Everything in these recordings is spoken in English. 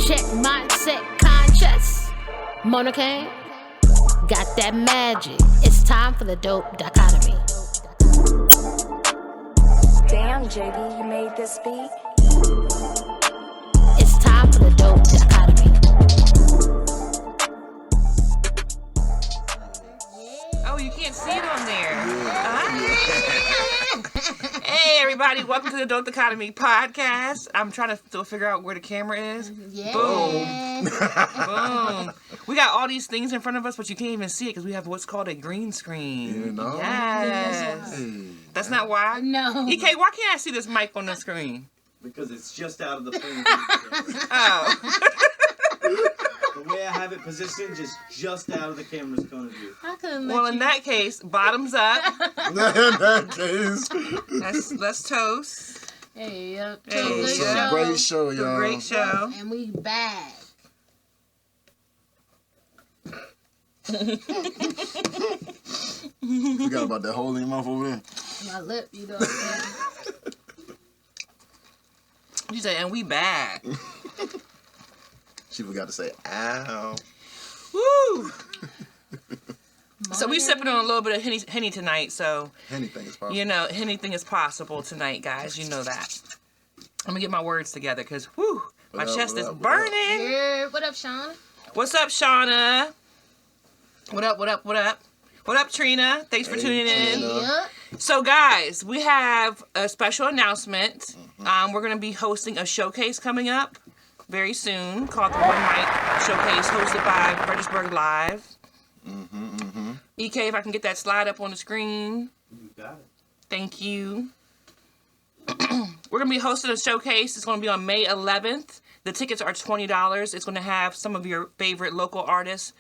Check mindset conscious. Mona Kane got that magic. It's time for the dope dichotomy. Damn, JB, you made this beat? It's time for the dope dichotomy. Oh, you can't see it on there. Hey, everybody. Welcome to the Dope Dichotomy podcast. I'm trying to still figure out where the camera is. Yeah. Boom. Boom. We got all these things in front of us, but you can't even see it because we have what's called a green screen. You know? Yes. Hey. That's not why? No. EK, why can't I see this mic on the screen? Because it's just out of the frame. Oh. The way I have it positioned, just out of the camera's cone of view. I couldn't let Well, in that case, bottoms up. In that case. Let's toast. Hey, Hey, good It's yeah. a great show, It's a y'all. great show. And we back. Forgot about that hole in your mouth over there. My lip, you know what I'm saying? You say, and we back. She forgot to say, ow. Woo! So we sipping on a little bit of Henny tonight, so, Anything is possible. you know, anything is possible tonight, guys. You know that. Let me get my words together, because, whoo, my What up, chest what is up, what up? burning. Yeah. What up, Sean? What's up, Shauna? What up, what up, what up? What up, Trina? Thanks for Hey, tuning in. Trina. Yeah. So, guys, we have a special announcement. We're going to be hosting a showcase coming up very soon called the One Mic Showcase, hosted by Fredericksburg Live. EK, if I can get that slide up on the screen. You got it. Thank you. We're going to be hosting a showcase. It's going to be on May 11th. The tickets are $20. It's going to have some of your favorite local artists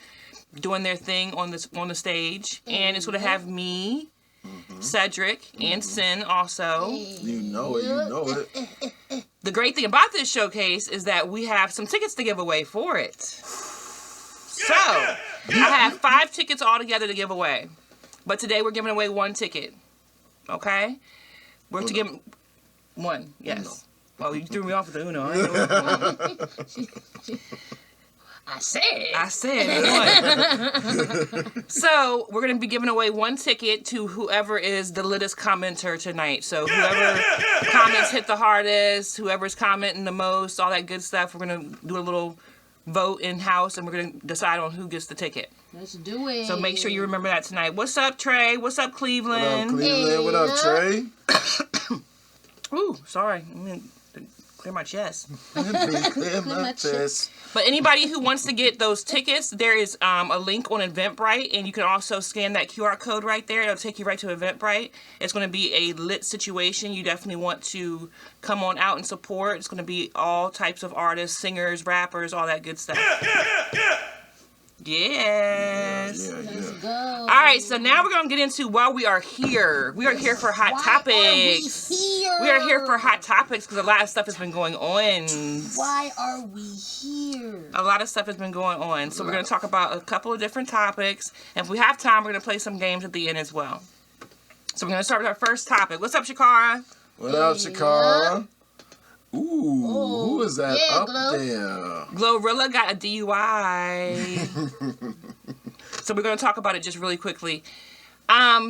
doing their thing on the stage. And it's going to have me, Cedric, and Sin also. You know it, you know it. The great thing about this showcase is that we have some tickets to give away for it. So, I have 5 tickets altogether to give away. But today we're giving away 1 ticket. Okay? We're to give one, yes. Well, you threw me off with the Uno. I didn't know what was going on. I said one. So, we're going to be giving away 1 ticket to whoever is the littest commenter tonight. So, whoever comments hit the hardest, whoever's commenting the most, all that good stuff, we're going to do a little vote in-house, and we're going to decide on who gets the ticket. Let's do it. So, make sure you remember that tonight. What's up, Trey? What's up, What up, Cleveland? Cleveland? What up, Trey? Ooh, sorry. I mean, to clear my chest. Clear my my chest. But anybody who wants to get those tickets, there is a link on Eventbrite, and you can also scan that QR code right there. It'll take you right to Eventbrite. It's going to be a lit situation. You definitely want to come on out and support. It's going to be all types of artists, singers, rappers, all that good stuff. Yes. Yeah, Let's yeah. go. All right, so now we're going to get into why we are here. We are here for Hot Topics. We are here for Hot Topics because a lot of stuff has been going on. Why are we here? A lot of stuff has been going on. So we're going to talk about a couple of different topics. And if we have time, we're going to play some games at the end as well. So we're going to start with our first topic. What's up, Shakara? What up, Shakara? Ooh, who is that yeah, up Glow. there? Glorilla got a DUI. So we're going to talk about it just really quickly.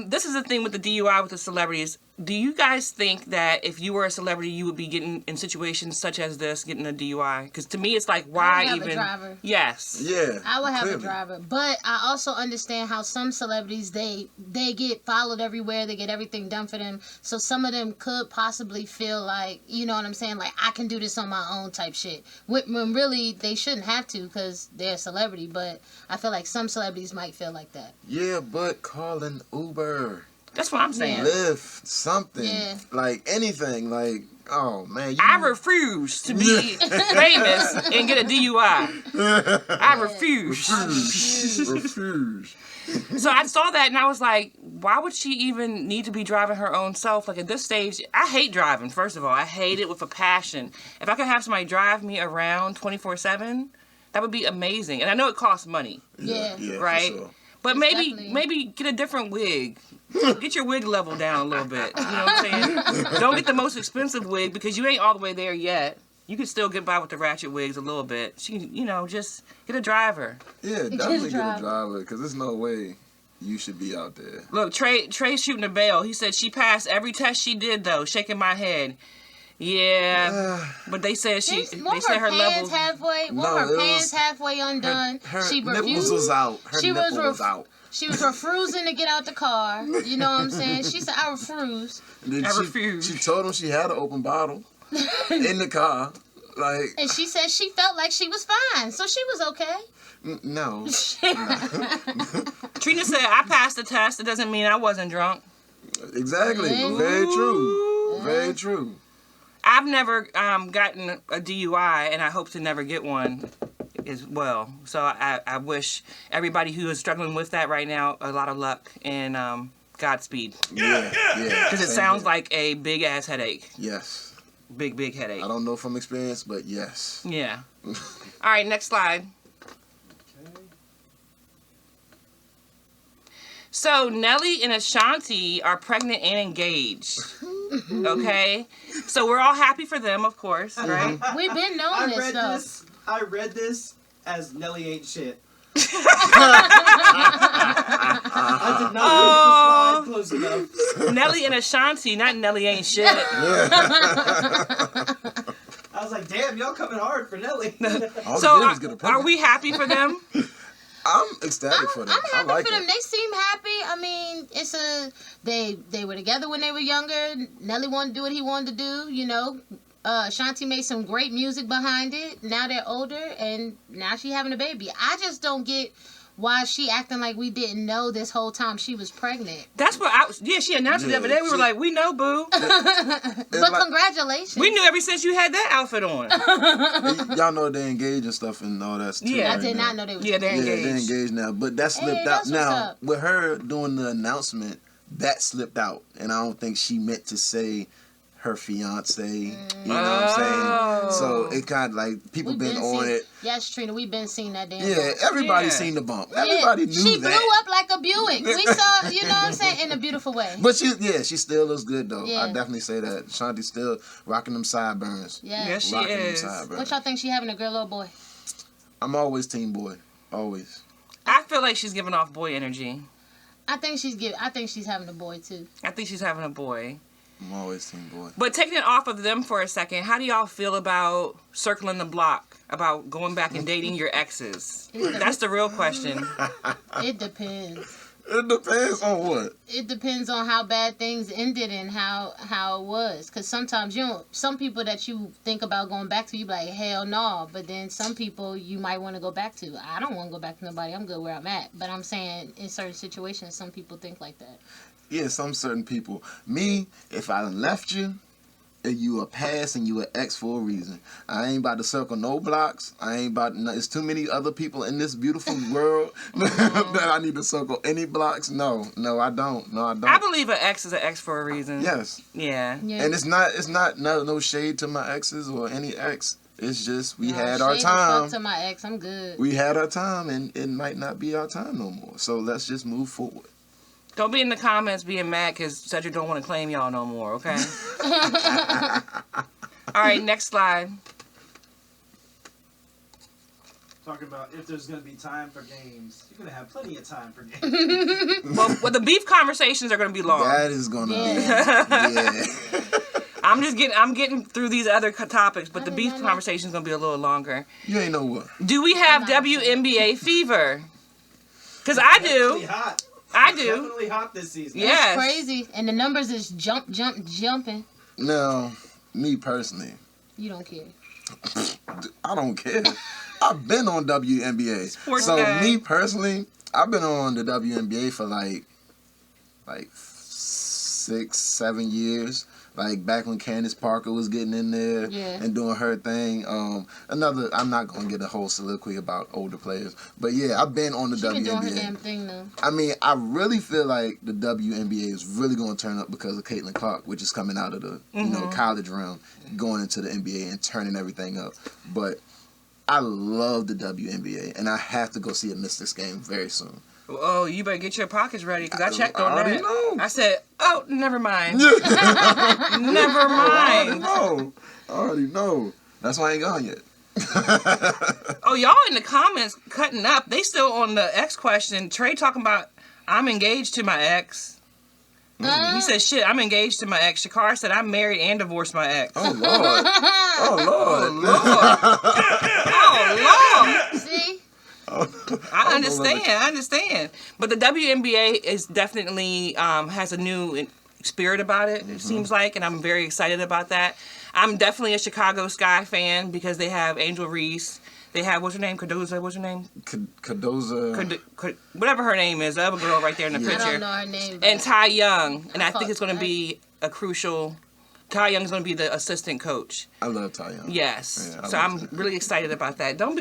This is the thing with the DUI with the celebrities. Do you guys think that if you were a celebrity, you would be getting in situations such as this, getting a DUI? Because to me, it's like, why have a even? driver. Yes. Yeah. I would have clearly. a driver, but I also understand how some celebrities they get followed everywhere, they get everything done for them. So some of them could possibly feel like, you know what I'm saying, like I can do this on my own type shit. When really they shouldn't have to because they're a celebrity. But I feel like some celebrities might feel like that. Yeah, but call an Uber, That's what I'm saying. Lyft, something, Yeah. like anything, like, oh man. I refuse to be famous and get a DUI. I refuse. refuse. So I saw that and I was like, why would she even need to be driving her own self? Like at this stage, I hate driving, first of all. I hate it with a passion. If I could have somebody drive me around 24/7, that would be amazing. And I know it costs money, Yeah. right? For sure. But It's maybe definitely- get a different wig. Get your wig level down a little bit. You know what I'm saying? Don't get the most expensive wig because you ain't all the way there yet. You can still get by with the ratchet wigs a little bit. She can, just get a driver. Yeah, definitely get a driver, because there's no way you should be out there. Look, Trey's shooting a bail. He said she passed every test she did, though. Shaking my head. Yeah, but they said they said her levels halfway. Her pants halfway undone. Her she nipples refused. was out. Her nipple was out. She was refusing to get out the car. You know what I'm saying? She said, "I refuse." I refuse. She told him she had an open bottle in the car, And she said she felt like she was fine, so she was okay. No. Trina said, "I passed the test. It doesn't mean I wasn't drunk." Exactly. Very true. Very true. I've never gotten a DUI, and I hope to never get one as well. So I wish everybody who is struggling with that right now a lot of luck and Godspeed. Yeah. Because it sounds like a big-ass headache. Yes. Big headache. I don't know from experience, but yes. Yeah. All right, next slide. So Nelly and Ashanti are pregnant and engaged. Okay? So we're all happy for them, of course, right? We've been knowing I read this as Nelly ain't shit. I did not read the slide close enough. Nelly and Ashanti, not Nelly ain't shit. I was like, damn, y'all coming hard for Nelly. So are we happy for them? I'm ecstatic for them. I'm happy for them. It. They seem happy. I mean, they were together when they were younger. Nelly wanted to do what he wanted to do, Ashanti made some great music behind it. Now they're older, and now she having a baby. I just don't get why she acting like we didn't know this whole time she was pregnant. That's what she announced it the other day. We were like, we know, boo. But congratulations. We knew ever since you had that outfit on. Y'all know they're engaged and stuff and all that stuff. Yeah, I did not know they were. Yeah, they're engaged. They're engaged now. But that slipped out. Now, with her doing the announcement, that slipped out. And I don't think she meant to say her fiance, you know what I'm saying? So it kind of like people been on it. Yes, Trina, we've been seeing that damn. Yeah, everybody seen the bump. Everybody knew she that. She blew up like a Buick. We saw, you know what I'm saying, in a beautiful way. But she still looks good though. Yeah. I definitely say that. Shanti's still rocking them sideburns. Yeah, yes, she rocking is. Them sideburns. What y'all think she having, a girl or a boy? I'm always team boy. Always. I feel like she's giving off boy energy. I think she's having a boy too. I think she's having a boy. I'm always team boy. But taking it off of them for a second, how do y'all feel about circling the block, about going back and dating your exes? That's the real question. It depends. It depends on what? It depends on how bad things ended and how it was. Because sometimes some people that you think about going back to, you be like, hell no. But then some people you might want to go back to. I don't want to go back to nobody. I'm good where I'm at. But I'm saying in certain situations, some people think like that. Yeah, some certain people. Me, if I left you, and you a pass and you an ex for a reason. I ain't about to circle no blocks. There's too many other people in this beautiful world that I need to circle any blocks. No, I don't. I believe an ex is an ex for a reason. Yes. Yeah. And it's not no shade to my exes or any ex. It's just we had our Shade time. the fuck to my ex, I'm good. We had our time, and it might not be our time no more. So let's just move forward. Don't be in the comments being mad because Cedric don't want to claim y'all no more, okay? All right, next slide. Talking about if there's going to be time for games. You're going to have plenty of time for games. Well, the beef conversations are going to be long. That is going to be, yeah. I'm getting through these other topics, but the beef conversation is going to be a little longer. You ain't know what. Do we have WNBA fever? Because I do. Hot. I do. Definitely hot this season. Yes. It's crazy. And the numbers is jumping. Now, me personally. You don't care. I don't care. I've been on WNBA. Sports so guy. me personally, I've been on the WNBA for like 6-7 years. Like back when Candace Parker was getting in there and doing her thing. I'm not gonna get a whole soliloquy about older players, but yeah, I've been on the WNBA. Been doing her damn thing though. I mean, I really feel like the WNBA is really gonna turn up because of Caitlin Clark, which is coming out of the college realm, going into the NBA and turning everything up. But I love the WNBA, and I have to go see a Mystics game very soon. Oh, you better get your pockets ready because I checked on I already that. know. I said, never mind. Never mind. I already know. That's why I ain't gone yet. Oh, y'all in the comments cutting up. They still on the ex question. Trey talking about, I'm engaged to my ex. He said, shit, I'm engaged to my ex. Shakar said, I'm married and divorced my ex. Oh, Lord. Oh, Lord. Oh, Lord. See? I understand. But the WNBA is definitely has a new spirit about it, it seems like, and I'm very excited about that. I'm definitely a Chicago Sky fan because they have Angel Reese. They have, what's her name? Cardoza, what's her name? Cardoza. Whatever her name is, the other girl right there in the picture. I don't know her name. And Ty Young. And I think thought it's going to Ty- be a crucial... Ty Young's going to be the assistant coach. I love Ty Young. Yes. Yeah, I So love I'm Ty. really excited about that. Don't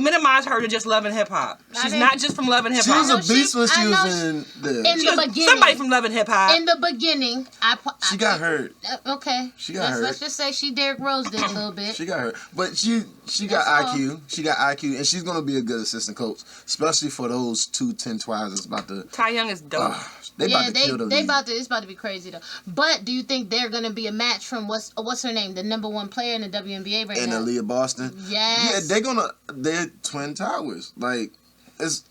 minimize her to just Love and Hip Hop. She's not just from Love and Hip She was Hop. a beast when she I know was in the... in the beginning. Somebody from Love and Hip Hop. In the beginning, She got hurt. Okay. She got hurt. Let's just say she Derrick Rose did a little bit. She got hurt. But she got That's all. IQ. She got IQ, and she's going to be a good assistant coach, especially for those 210 twives that's about to... Ty Young is dope. They about to kill the league. It's about to be crazy though. But do you think they're gonna be a match from what's her name, the number one player in the WNBA right And now? Aaliyah Boston. Yes. Yeah, they're twin towers. Like, it's,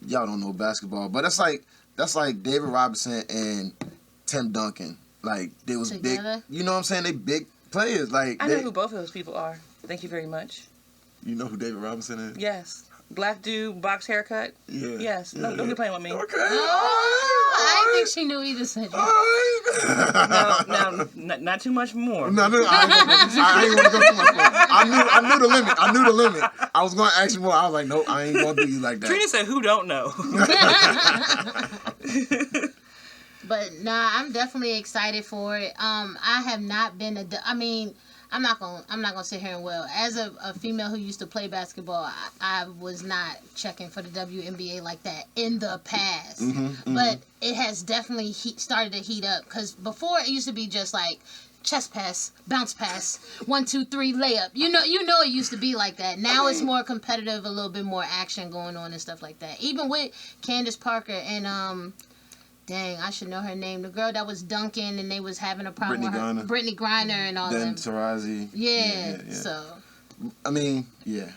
y'all don't know basketball, but that's like David Robinson and Tim Duncan. Like, they was Together? big. You know what I'm saying? They big players. Like, I know who both of those people are. Thank you very much. You know who David Robinson is? Yes. Black dude, box haircut. Yeah. Yes. Yeah, Don't be playing with me. Okay. I didn't think she knew either. Said No, not too much more. No, I ain't want to go too much more. I knew the limit. I knew the limit. I was going to ask you more. I was like, nope, I ain't going to do you like that. Trina said, who don't know? But nah, I'm definitely excited for it. I have not been I'm not gonna sit here and as a female who used to play basketball, I was not checking for the WNBA like that in the past. But it has definitely started to heat up because before it used to be just like chest pass, bounce pass, 1, 2, 3 layup. You know it used to be like that. Now it's more competitive, a little bit more action going on and stuff like that. Even with Candace Parker and dang, I should know her name. The girl that was dunking and they was having a problem with her. Brittany Griner and all then them. Tarazi. Yeah, so. I mean, yeah.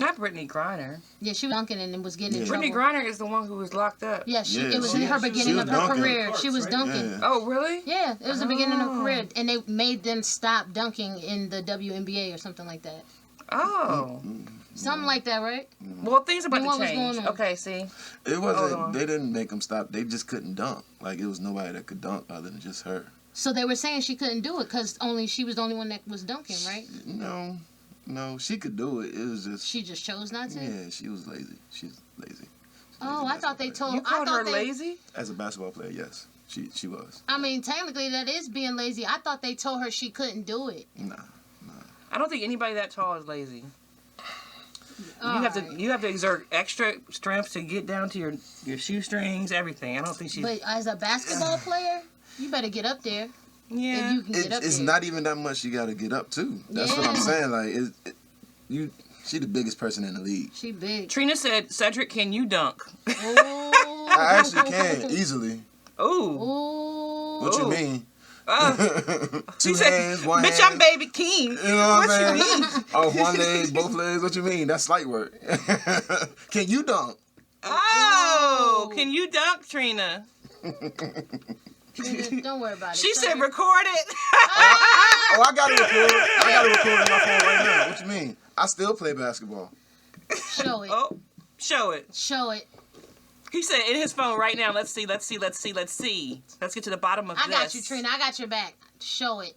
Not Brittany Griner. Yeah, she was dunking and was getting in trouble. Brittany Griner is the one who was locked up. Yeah, it was in her she beginning was of her dunking. career. She was dunking. Yeah. Oh, really? Yeah, it was the beginning of her career. And they made them stop dunking in the WNBA or something like that. Oh. Something like that, right? Well, things about Then what to was change. going on? Okay, see. It Hold on. wasn't. They didn't make them stop. They just couldn't dunk. Like, it was nobody that could dunk other than just her. So they were saying she couldn't do it because she was the only one that was dunking, right? No, she could do it. It was just. She just chose not to? Yeah, she was lazy. She's lazy. Oh, I thought they told... You called her they, lazy? As a basketball player, yes, she was. I mean, technically that is being lazy. I thought they told her she couldn't do it. Nah. I don't think anybody that tall is lazy. You have to exert extra strength to get down to your shoestrings, everything. I don't think she's... But as a basketball player, you better get up there. Yeah. If you can get up It's there. not even that much you got to get up to. That's what I'm Yeah. saying. Like, she the biggest person in the league. She big. Trina said, Cedric, can you dunk? Oh. I actually can easily. Ooh. Ooh. What you mean? He Two said, hands, one bitch, hand. I'm baby king. You know what I'm you saying? mean? Oh, one leg, both legs. What you mean? That's slight work. Can you dunk? Oh, can you dunk, Trina? Don't worry about it. She said, record it. Oh, I got it recorded. I got it recorded on my phone right now. What you mean? I still play basketball. Show it. Oh, show it. Show it. He said in his phone right now. Let's see. Let's get to the bottom of I this. got you, Trina. I got your back. Show it.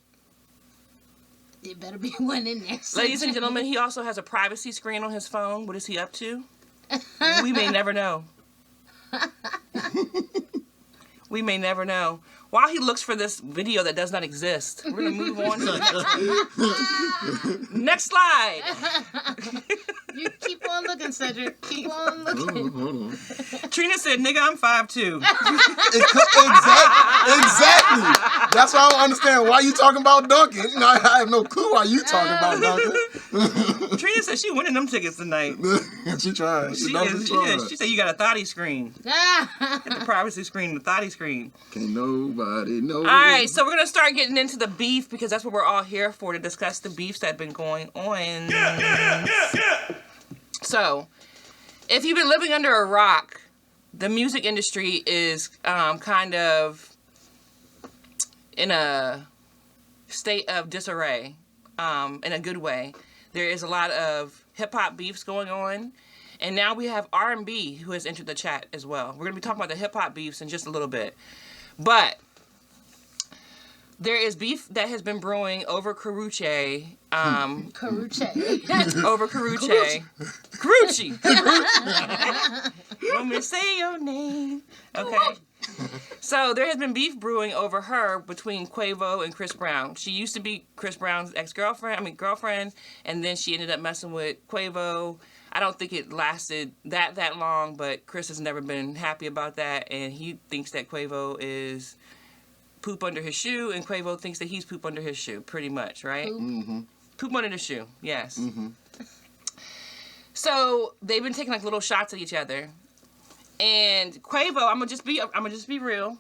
It better be one in there. Ladies and gentlemen, he also has a privacy screen on his phone. What is he up to? We may never know. We may never know. While he looks for this video that does not exist, we're going to move on to the next slide. You keep on looking, Cedric. Keep on looking. Hold on. Trina said, "Nigga, I'm 5'2". Exactly. That's why I don't understand why you talking about Duncan. You know, I have no clue why you talking about Duncan. Trina said she winning them tickets tonight. She tried. She definitely tried. said you got a thotty screen. Get the privacy screen, the thotty screen. Can't nobody know. All right, so we're gonna start getting into the beef because that's what we're all here for, to discuss the beefs that have been going on. So, if you've been living under a rock, the music industry is kind of in a state of disarray, in a good way. There is a lot of hip-hop beefs going on, and now we have R&B who has entered the chat as well. We're going to be talking about the hip-hop beefs in just a little bit. But there is beef that has been brewing over Karrueche. Karrueche. Over Karrueche. Karrueche. Want me to say your name? Okay. So there has been beef brewing over her between Quavo and Chris Brown. She used to be Chris Brown's girlfriend, and then she ended up messing with Quavo. I don't think it lasted that long, but Chris has never been happy about that, and he thinks that Quavo is poop under his shoe, and Quavo thinks that he's poop under his shoe, pretty much, right? Mm-hmm. Poop under the shoe, yes. Mm-hmm. So they've been taking like little shots at each other, and Quavo, I'm gonna just be real.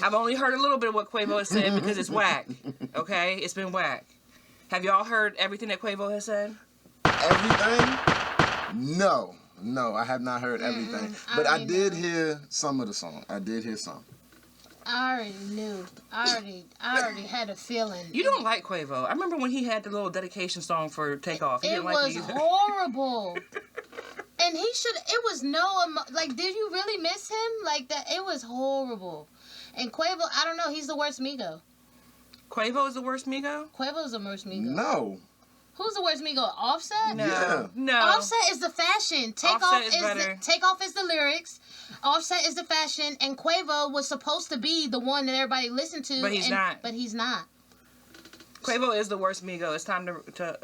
I've only heard a little bit of what Quavo has said because it's whack. Okay, it's been whack. Have y'all heard everything that Quavo has said? Everything? No, I have not heard everything, but I did hear some of the song. I did hear some. I already knew. I already had a feeling. You don't like Quavo. I remember when he had the little dedication song for Takeoff. You It didn't like was it either. horrible. And he should. It was like. Did you really miss him like that? It was horrible. And Quavo, I don't know. He's the worst Migo. Quavo is the worst Migo? Quavo's the worst Migo. No. Who's the worst Migo? Offset? No. Yeah. No. Offset is the fashion. Offset is better. Takeoff is the lyrics. Offset is the fashion, and Quavo was supposed to be the one that everybody listened to. But he's not. But he's not. Quavo is the worst Migo. It's time to accept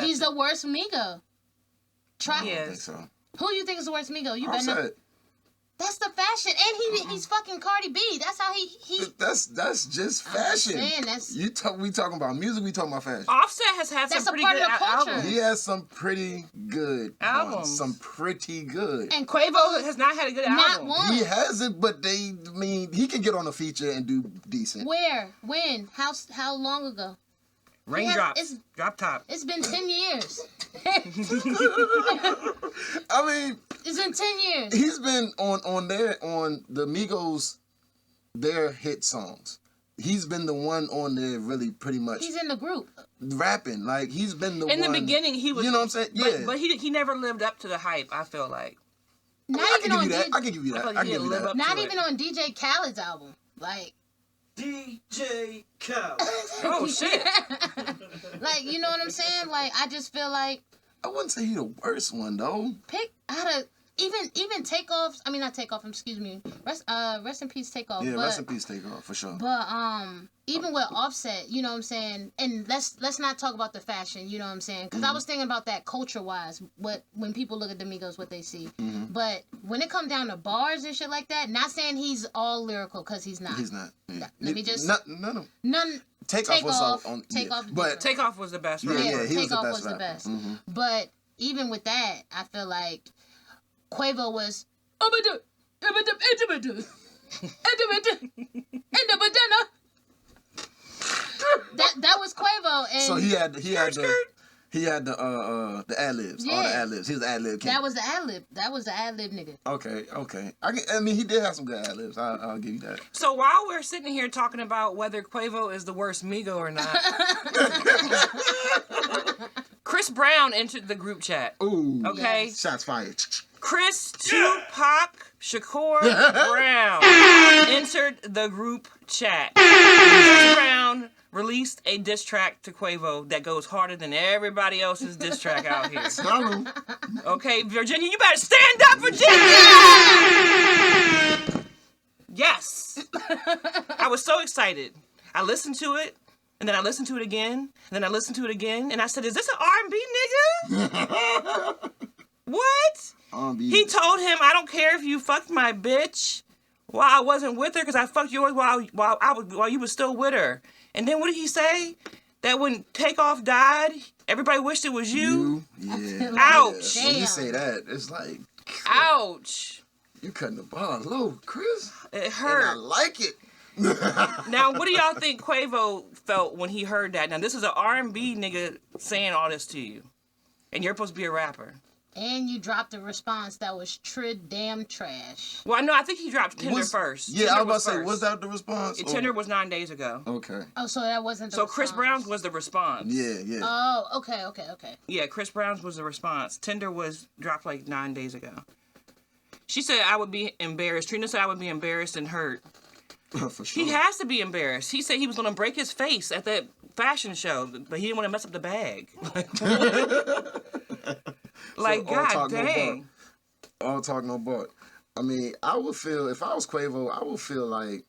He's it. the worst Migo. Try. He I think is. so. Who you think is the worst Migo? You better know. Offset. That's the fashion, and he's fucking Cardi B. That's how he. That's just fashion. saying, that's- We talking about music. We talking about fashion. Offset has had That's some a pretty part good of the culture. albums. He has some pretty good Albums. ones. Some pretty good. And Quavo has not had a good not album. one. He hasn't, but he can get on a feature and do decent. Where? When? How long ago? Raindrops. it's- Drop top. It's been 10 years. I mean, It's been 10 years. he's been on the Migos, their hit songs. He's been the one on there really pretty much He's in the group. rapping. Like he's been the In one. the beginning, he was. You know what I'm saying? Yeah. But he never lived up to the hype, I feel like. Not I even can on give you that. D- I can give you I that. feel like I he can give didn't you live that. up not to even it. on DJ Khaled's album. Like, DJ Khaled. Oh, shit. like you know what I'm saying? Like, I just feel like I wouldn't say he the worst one though. pick out of even Takeoff. I mean, not Takeoff. Excuse me. Rest in peace, Takeoff. Yeah, but, rest in peace, Takeoff for sure. But even with Offset, you know what I'm saying, and let's not talk about the fashion, you know what I'm saying, because I was thinking about that culture wise, when people look at the Migos, what they see. But when it comes down to bars and shit like that, not saying he's all lyrical, because he's not. He's not. Yeah. Let me just- none of None. Takeoff was Takeoff- on. Takeoff- but Takeoff was the best Yeah, rapper. Yeah, he was the Takeoff best was the rapper. best. Mhm. But even with that, I feel like Quavo was. That was Quavo, and so he had the ad libs, all the Yeah. ad libs. He was the ad lib king. that was the ad lib. That was the ad lib nigga. Okay. I mean, he did have some good ad libs. I'll give you that. So while we're sitting here talking about whether Quavo is the worst Migo or not, Chris Brown entered the group chat. Ooh. Okay. Shots fired. Chris Tupac Shakur Brown entered the group chat. Chris Brown released a diss track to Quavo that goes harder than everybody else's diss track out here. Tell him. Okay, Virginia, you better stand up, Virginia! Yes. I was so excited. I listened to it, and then I listened to it again, and then I listened to it again, and I said, is this an R&B nigga? What? R&B. He told him, "I don't care if you fucked my bitch while I wasn't with her, because I fucked yours while you was still with her." And then what did he say? That when Takeoff died, everybody wished it was you. Yeah. Ouch. When you Damn. say that, it's like Ouch. you cutting the bar low, Chris. It And I hurt. like it. Now, what do y'all think Quavo felt when he heard that? Now, this is an R&B nigga saying all this to you, and you're supposed to be a rapper. And you dropped a response that was damn trash. Well, no, I think he dropped Tinder first. Yeah, Tinder I was about to say, first. was that the response? Tinder was 9 days ago. Okay. Oh, so that wasn't the So Chris response. Brown's was the response. Yeah. Oh, okay. Yeah, Chris Brown's was the response. Tinder was dropped like 9 days ago. She said I would be embarrassed. Trina said I would be embarrassed and hurt. For sure. He has to be embarrassed. He said he was going to break his face at that fashion show, but he didn't want to mess up the bag. Like, So, all God talk, no dang. All talk, no bark. I mean, I would feel, if I was Quavo, I would feel like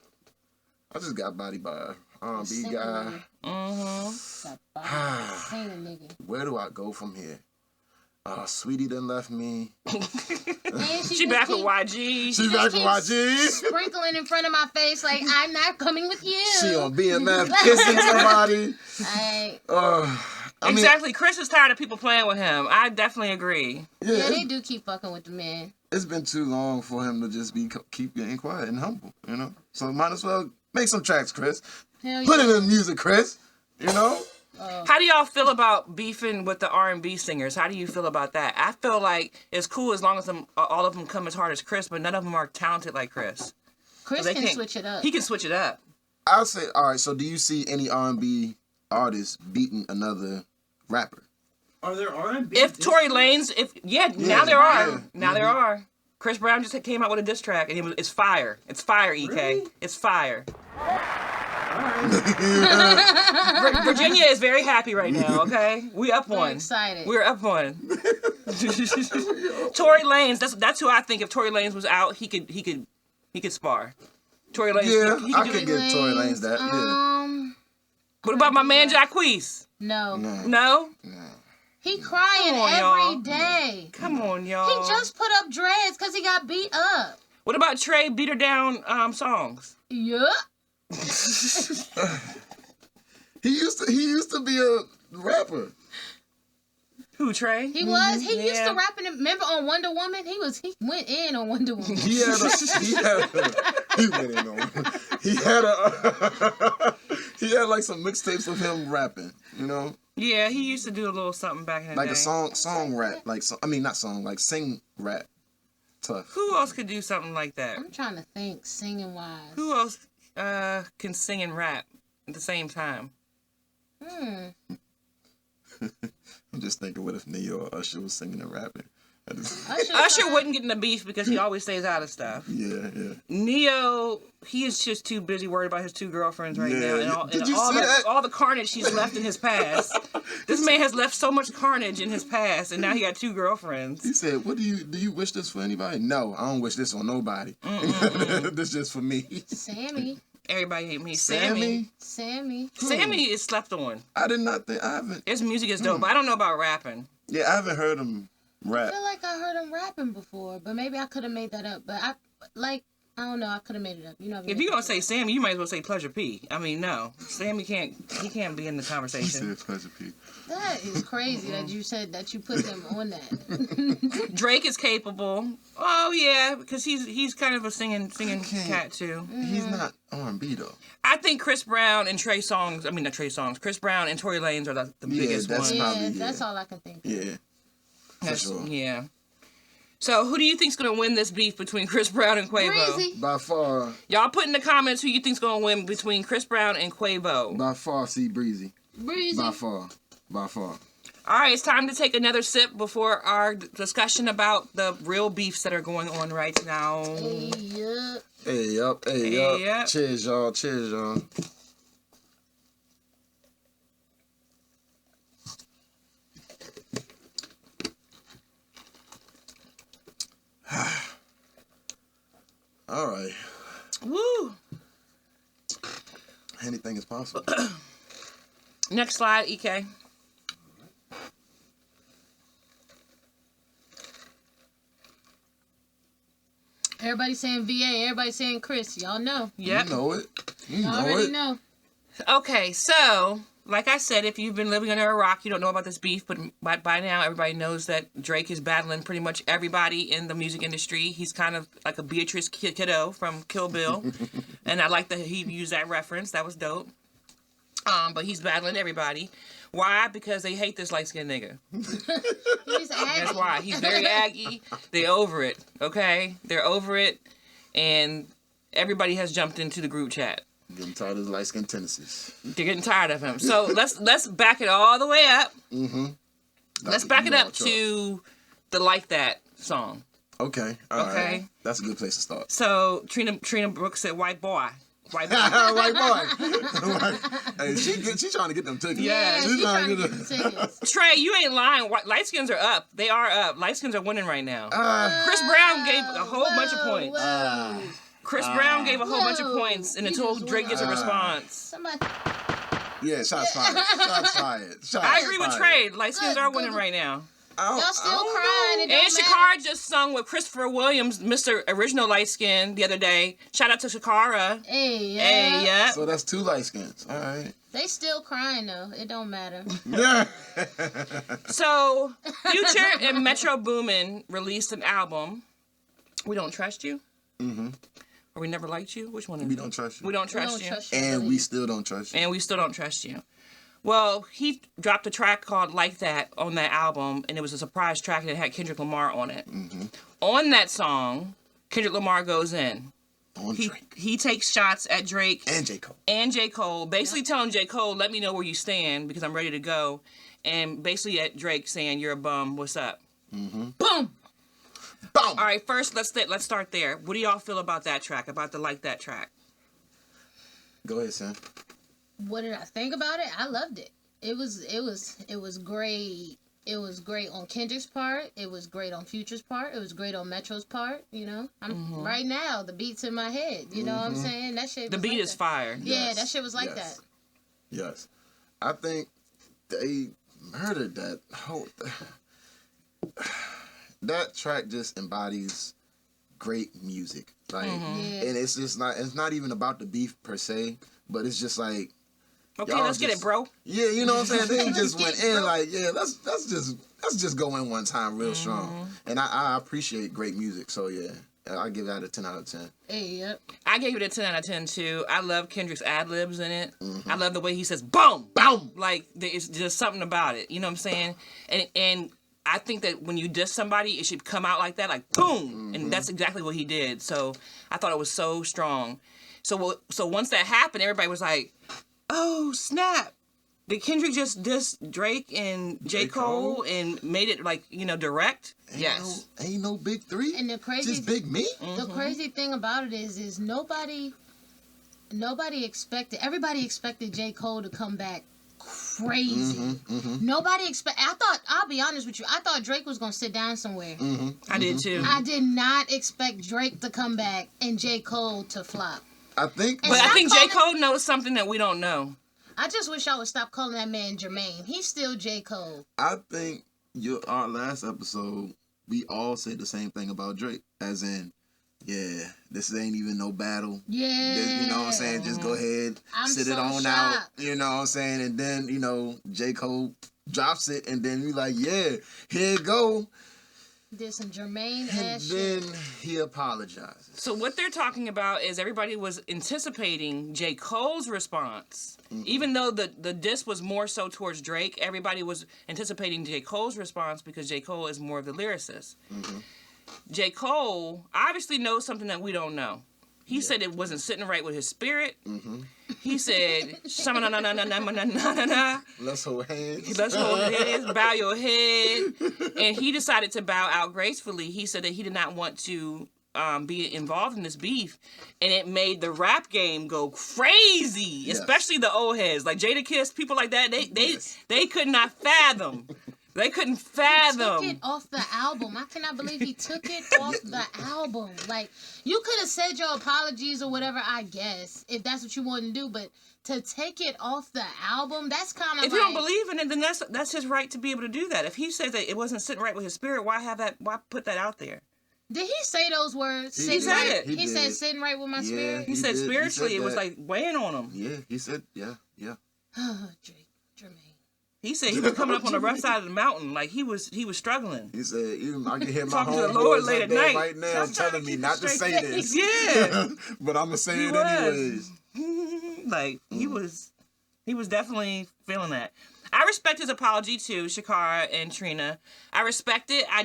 I just got bodied by an R&B Singing guy. nigga. That body singing nigga. Where do I go from here? Sweetie done left me. And She back with YG. She back with YG. sprinkling in front of my face like I'm not coming with you. She on BMF kissing somebody. I mean, Exactly. Chris is tired of people playing with him. I definitely agree. Yeah, they do keep fucking with the man. It's been too long for him to just keep getting quiet and humble, you know? So might as well make some tracks, Chris. Hell Put yeah. it in music, Chris. You know? How do y'all feel about beefing with the R&B singers? How do you feel about that? I feel like it's cool as long as all of them come as hard as Chris, but none of them are talented like Chris. Chris They can can't- switch it up. He can switch it up. I'll say, all right, so do you see any R&B artist beating another rapper? Are there R&B? If Tory Lanez, now there are. yeah. Now there are. Chris Brown just came out with a diss track, and it's fire. It's fire, EK. Really? It's fire. Alright. Virginia is very happy right now. Okay, we up Very one. excited. We're up one. Tory Lanez. That's who I think. If Tory Lanez was out, he could spar. Tory Lanez. Yeah, he I could could do it. give Tory Lanez that. Yeah. What about my man Jacquees? No. No. He crying Come on, y'all. every day. Come on, y'all. He just put up dreads because he got beat up. What about Trey beat her down songs? Yup. He used to be a rapper. Who, Trey? He was. He used Yeah. to rap in. Remember on Wonder Woman? He went in on Wonder Woman. He went in on. He had like some mixtapes of him rapping, you know, Yeah, he used to do a little something back in the like day. a song rap, like not song, like sing rap, tough. Who else could do something like that? I'm trying to think, singing wise. Who else can sing and rap at the same time? I'm just thinking, what if Neo or Usher was singing and rapping? Usher wouldn't get in the beef because he always stays out of stuff. Yeah. Neo, he is just too busy worried about his two girlfriends right Yeah, now, and yeah. all, Did and you all see the, that? all the carnage he's left in his past. This man has left so much carnage in his past, and now he got two girlfriends. He said, "What do you wish this for anybody?" No, I don't wish this on nobody. This just for me. Sammy. Everybody hate me. Sammy Sammy. is slept on. I did not think I haven't. His music is dope, but I don't know about rapping. Yeah, I haven't heard him I rap. feel like I heard him rapping before, but maybe I could have made that up. But I don't know. I could have made it up. You know. If you're gonna say Sammy, you might as well say Pleasure P. I mean, no, Sammy can't be in the He conversation. said Pleasure P. That is crazy that you said that you put him on that. Drake is capable. Oh yeah, because he's kind of a singing cat too. He's not R&B though. I think Chris Brown and Chris Brown and Tory Lanez are the biggest that's ones. Yeah, probably, that's all I can think of. Yeah, for That's- sure. Yeah. So who do you think's gonna win this beef between Chris Brown and Quavo? Breezy. By far, Y'all put in the comments who you think's gonna win between Chris Brown and Quavo. see Breezy. Breezy. By far. All right, it's time to take another sip before our discussion about the real beefs that are going on right now. Yeah. Hey up. Hey, up. Cheers, y'all. All right. Woo! Anything is possible. Next slide, EK. Everybody saying VA. Everybody saying Chris. Y'all know. Yep. You know it. You Y'all know already it. know. Okay, so like I said, if you've been living under a rock, you don't know about this beef, but by now everybody knows that Drake is battling pretty much everybody in the music industry. He's kind of like a Beatrice Kiddo from Kill Bill, and I like that he used that reference. That was dope. But he's battling everybody. Why? Because they hate this light-skinned nigga. He's Aggie. That's why. He's very Aggie. They over it, okay? They're over it, and everybody has jumped into the group chat. Getting tired of his light skin tendencies. They're getting tired of him. So let's back it all the way up. Mm-hmm. Let's back it up to the Like That song. Okay. All Okay. right. That's a good place to start. So Trina Brooks said, "White boy, white boy." White boy. Hey, she trying to get them tickets. Yeah, She's trying to them. get the tickets. Trey, you ain't lying. Light skins are up. They are up. Light skins are winning right now. Uh, Chris Brown gave a whole bunch of points. Whoa. Chris Brown gave a whole bunch of Whoa. points, and He it told just Drake went gets a up. response. Somebody. yeah, shots fired. Shots fired. Shots I agree with fired. Trey. Light skins Good, are winning good. right now. Y'all still I don't crying. know. It don't And matter. Shakara just sung with Christopher Williams, Mr. Original Light Skin, the other day. Shout out to Shakara. Hey, yeah. Hey, yeah. So that's two light skins. All right. They still crying though. It don't matter. Yeah. So, Future and Metro Boomin released an album. We Don't Trust You? Mm-hmm. Or We Never Liked You? Which one is We it? don't trust you. We Don't We Trust don't You. trust you. And really. we still don't trust you. And We Still Don't Trust You. Well, he dropped a track called Like That on that album, and it was a surprise track, and it had Kendrick Lamar on it. Mm-hmm. On that song, Kendrick Lamar goes in. On Drake. He takes shots at Drake And J. Cole. and J. Cole, basically telling J. Cole, let me know where you stand because I'm ready to go. And basically at Drake saying, you're a bum, what's up? Mm-hmm. Boom! Boom! All right, first, let's start there. What do y'all feel about that track, about the Like That track? Go ahead, Sam. What did I think about it? I loved it. It was great. It was great on Kendrick's part. It was great on Future's part. It was great on Metro's part. You know, I'm right now. The beat's in my head. You know what I'm saying? That shit. The was beat like is that. fire. Yeah, Yes. that shit was like Yes. that. Yes. I think they murdered that whole... That track just embodies great music. Like, Yeah. and it's just not... It's not even about the beef per se, but it's just like... Okay, Y'all let's get just- it, bro. Yeah, you know what I'm saying? They just went Get it, in bro. like, yeah, let's just go in one time real strong. And I appreciate great music, so yeah. I give that a 10 out of 10. Hey, yep. I gave it a 10 out of 10 too. I love Kendrick's ad-libs in it. I love the way he says, boom! Boom! Like, it's just something about it. You know what I'm saying? And I think that when you diss somebody, it should come out like that, like, boom! And that's exactly what he did. So I thought it was so strong. So once that happened, everybody was like, oh, snap. Did Kendrick just diss Drake and J. Cole and made it, like, direct? Yes. Ain't no big three. And the crazy Just big me. The crazy thing about it is nobody expected. Everybody expected J. Cole to come back crazy. Nobody I'll be honest with you. I thought Drake was gonna sit down somewhere. I did too. I did not expect Drake to come back and J. Cole to flop. I think. And But I stop think J. calling- Cole knows something that we don't know. I just wish I would stop calling that man Jermaine. He's still J. Cole. I think our last episode, we all said the same thing about Drake, as in, yeah, this ain't even no battle. Yeah. You know what I'm saying? Just go ahead, I'm sit it so on out. shocked. You know what I'm saying? And then, J. Cole drops it, and then we like, yeah, here you go. Did some Jermaine And ass shit. then he apologizes. So what they're talking about is everybody was anticipating J. Cole's response. Even though the diss was more so towards Drake, everybody was anticipating J. Cole's response because J. Cole is more of the lyricist. J. Cole obviously knows something that we don't know. He said it wasn't sitting right with his spirit. He said, "Shama-na-na-na-na-na-na-na-na." Let's hold hands. Let's hold hands, bow your head. And he decided to bow out gracefully. He said that he did not want to be involved in this beef. And it made the rap game go crazy, Yes. especially the old heads. Like Jadakiss, people like that, Yes. they could not fathom. They couldn't Took fathom. it off the album. I cannot believe he took it off the album. Like, you could have said your apologies or whatever, I guess, if that's what you want to do, but to take it off the album, that's kind of If you don't believe in it, then that's his right to be able to do that. If he says that it wasn't sitting right with his spirit, why put that out there? Did he say those words? He Sitting said right- it. He He said did. sitting right with my Yeah. spirit. He said did. He spiritually, said it was that. like weighing on him. Yeah, he said, yeah. Drake, Jermaine. He said he was coming up on the rough side of the mountain, like he was struggling. He said, even I can hear my Talking to the Lord homeboys late up at there night. right now I'm trying to telling me keep a not to straight say face. this. Yeah. But I'm going to say He it was. anyways. Like he was definitely feeling that. I respect his apology too, Shakara and Trina. I respect it. I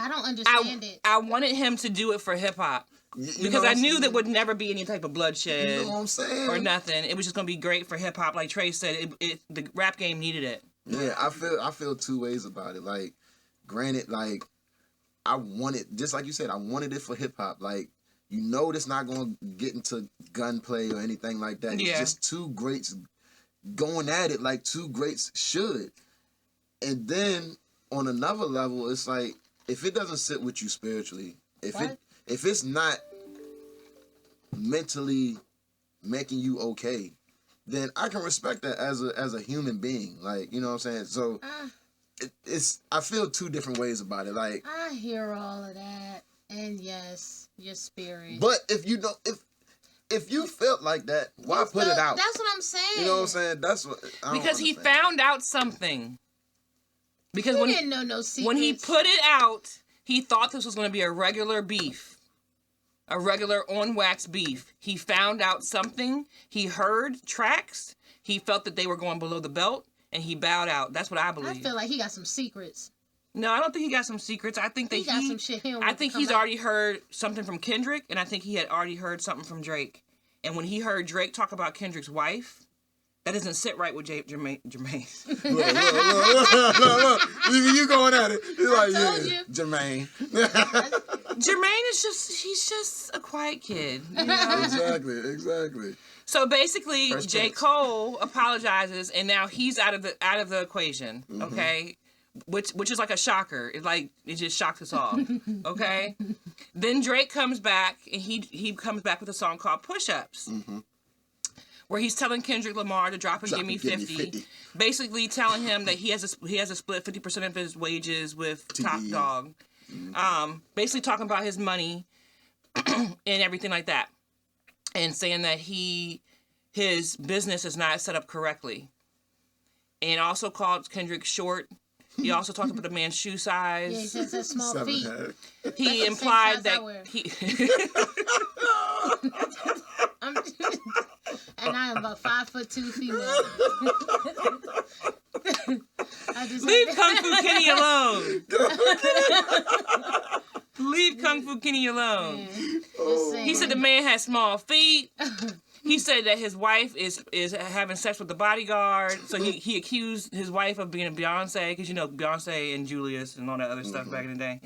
don't understand it. I wanted him to do it for hip hop You know because what I I'm knew saying? there would never be any type of bloodshed You know what I'm saying? or nothing. It was just gonna be great for hip hop, like Trey said. The rap game needed it. Yeah, I feel two ways about it. Like, granted, like I wanted, just like you said, I wanted it for hip hop. Like, you know, it's not going to get into gunplay or anything like that. Yeah. It's just two greats going at it like two greats should. And then on another level, it's like if it doesn't sit with you spiritually, if it's not mentally making you okay, then I can respect that as a human being. Like, you know what I'm saying? So it's I feel two different ways about it. Like, I hear all of that, and yes, your spirit. but if you don't, if you felt like that, why put it out? That's what I'm saying. You know what I'm saying? That's what I don't Because he understand. found out something. Because He when didn't know no secrets. when he put it out, he thought this was going to be a regular beef. A regular on wax beef. He found out something. He heard tracks. He felt that they were going below the belt, and he bowed out. That's what I I believe. feel like he got some secrets. No, I don't think he got some secrets. I think that He got some shit he don't I want to think come he's out. already heard something from Kendrick, and I think he had already heard something from Drake. And when he heard Drake talk about Kendrick's wife, that doesn't sit right with Jermaine. Look. You going at it. He's like, told yeah, you. Jermaine. Jermaine is he's just a quiet kid. You know? Exactly. So basically, Fresh J. Prince. Cole apologizes, and now he's out of the equation. Mm-hmm. Okay, which is like a shocker. It just shocks us all. Okay, then Drake comes back, and he comes back with a song called Push Ups. Mm-hmm. Where he's telling Kendrick Lamar to drop and Drop give me and give me 50, 50. basically telling him that he has to split 50% of his wages with Top TDE. Dog, basically talking about his money and everything like that, and saying that his business is not set up correctly, and also called Kendrick short. He also talked about the man's shoe size. Yeah, he says that small Seven feet. head. He the implied same size I that wear. he And I am about 5'2" female. I just leave Kung Fu Kenny alone. Leave Kung Fu Kenny alone. He said the man has small feet. He said that his wife is having sex with the bodyguard. So he accused his wife of being a Beyonce, because you know Beyonce and Julius and all that other stuff back in the day.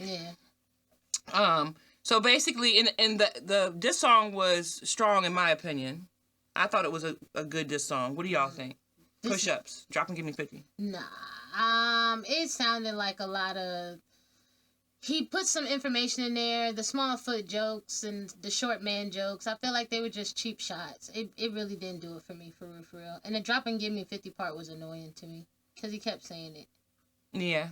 Yeah. So basically, and the diss song was strong in my opinion. I thought it was a good diss song. What do y'all think? Push ups, drop and give me 50. Nah. It sounded like a lot of. He put some information in there, the small foot jokes and the short man jokes. I feel like they were just cheap shots. It really didn't do it for me, for real. And the drop and give me 50 part was annoying to me because he kept saying it. Yeah,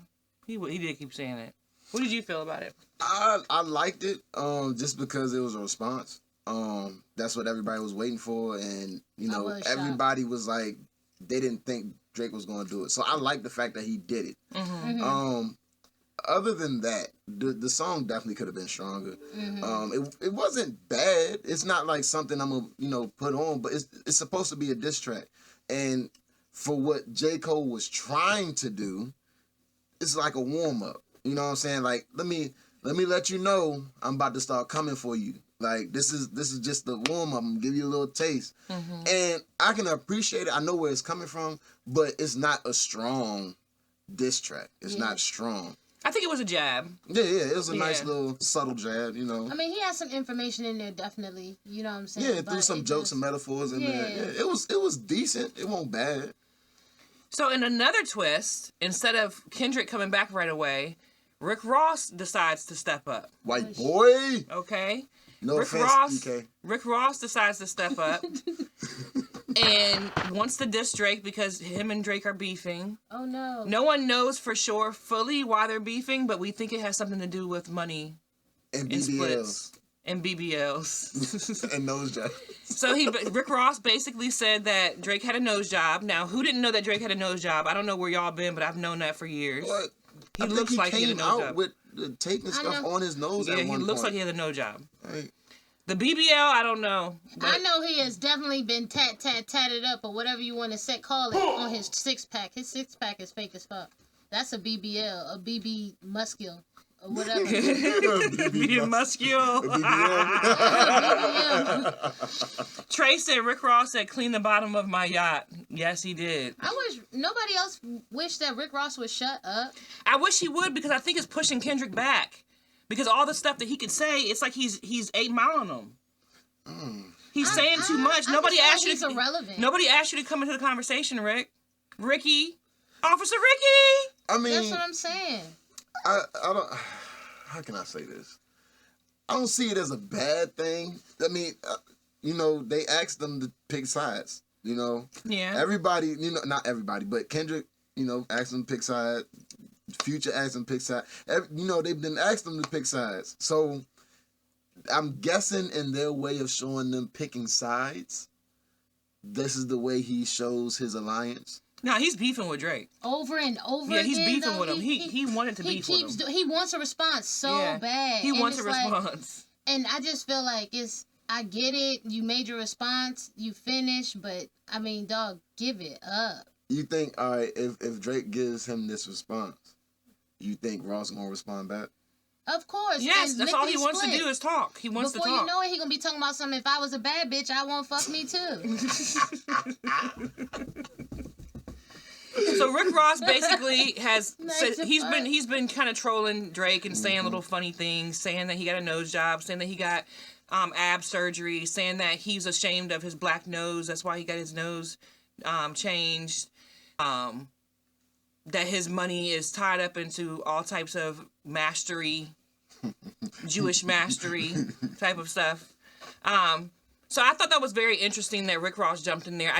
he did keep saying it. What did you feel about it? I liked it just because it was a response. That's what everybody was waiting for, and you know was shocked. everybody was like, they didn't think Drake was going to do it. So I like the fact that he did it. Mm-hmm. Other than that, the song definitely could have been stronger. Mm-hmm. It wasn't bad. It's not like something I'm gonna put on, but it's supposed to be a diss track, and for what J. Cole was trying to do, it's like a warm up. You know what I'm saying? Like let me let you know I'm about to start coming for you. Like this is just the warm up. I'm gonna give you a little taste, and I can appreciate it. I know where it's coming from, but it's not a strong diss track. It's not strong. I think it was a jab. Yeah, it was a nice Yeah. little subtle jab, you know. I mean, he had some information in there, definitely. You know what I'm saying? Yeah, But threw some it jokes just- and metaphors in there. Yeah. Yeah, it was decent. It wasn't bad. So in another twist, instead of Kendrick coming back right away, Rick Ross decides to step up. White boy. Okay? No Rick offense, Ross DK. Rick Ross decides to step up and wants to diss Drake because him and Drake are beefing. Oh, no. No one knows for sure fully why they're beefing, but we think it has something to do with money And and BBLs. splits and BBLs. And nose job. So Rick Ross basically said that Drake had a nose job. Now, who didn't know that Drake had a nose job? I don't know where y'all been, but I've known that for years. What? He I looks think like he had a came nose out job. with taping stuff know. on his nose Yeah, at he one looks like point. he has a nose job. Right. The BBL, I don't know. I know he has definitely been tatted up or whatever you want to call it on his six pack. His six pack is fake as fuck. That's a BBL, a BB muscule or whatever. Being muscular. BBL. Trey said Rick Ross said clean the bottom of my yacht. Yes, he did. I wish nobody else wished that Rick Ross would shut up. I wish he would because I think it's pushing Kendrick back. Because all the stuff that he could say, it's like he's 8 Mileing him. He's saying too much. I Nobody just feel asked you he's to. irrelevant. Nobody asked you to come into the conversation, Ricky, Officer Ricky. I mean, That's what I'm saying. I don't. How can I say this? I don't see it as a bad thing. I mean, they asked them to pick sides. Yeah. Everybody, not everybody, but Kendrick, asked them to pick sides. Future asked them to pick sides. They've been asked them to pick sides. So I'm guessing in their way of showing them picking sides, this is the way he shows his alliance. No, he's beefing with Drake. Over and over Yeah, again. he's beefing though, with him. He wanted to beef with him. He wants a response so Yeah. bad. He And wants a it's like- response. and I just feel like I get it. You made your response. You finished. But, I mean, dog, give it up. You think, all right, if Drake gives him this response, you think Ross gonna respond back? Of course. Yes, and that's all he lickety wants to split. do is talk. He wants Before to talk. you know it, he gonna be talking about something. If I was a bad bitch, I won't fuck me too. So Rick Ross basically has Nice said and he's fun. been kind of trolling Drake and saying little funny things, saying that he got a nose job, saying that he got ab surgery, saying that he's ashamed of his black nose. That's why he got his nose changed. That his money is tied up into all types of mastery, Jewish mastery type of stuff. So I thought that was very interesting that Rick Ross jumped in there.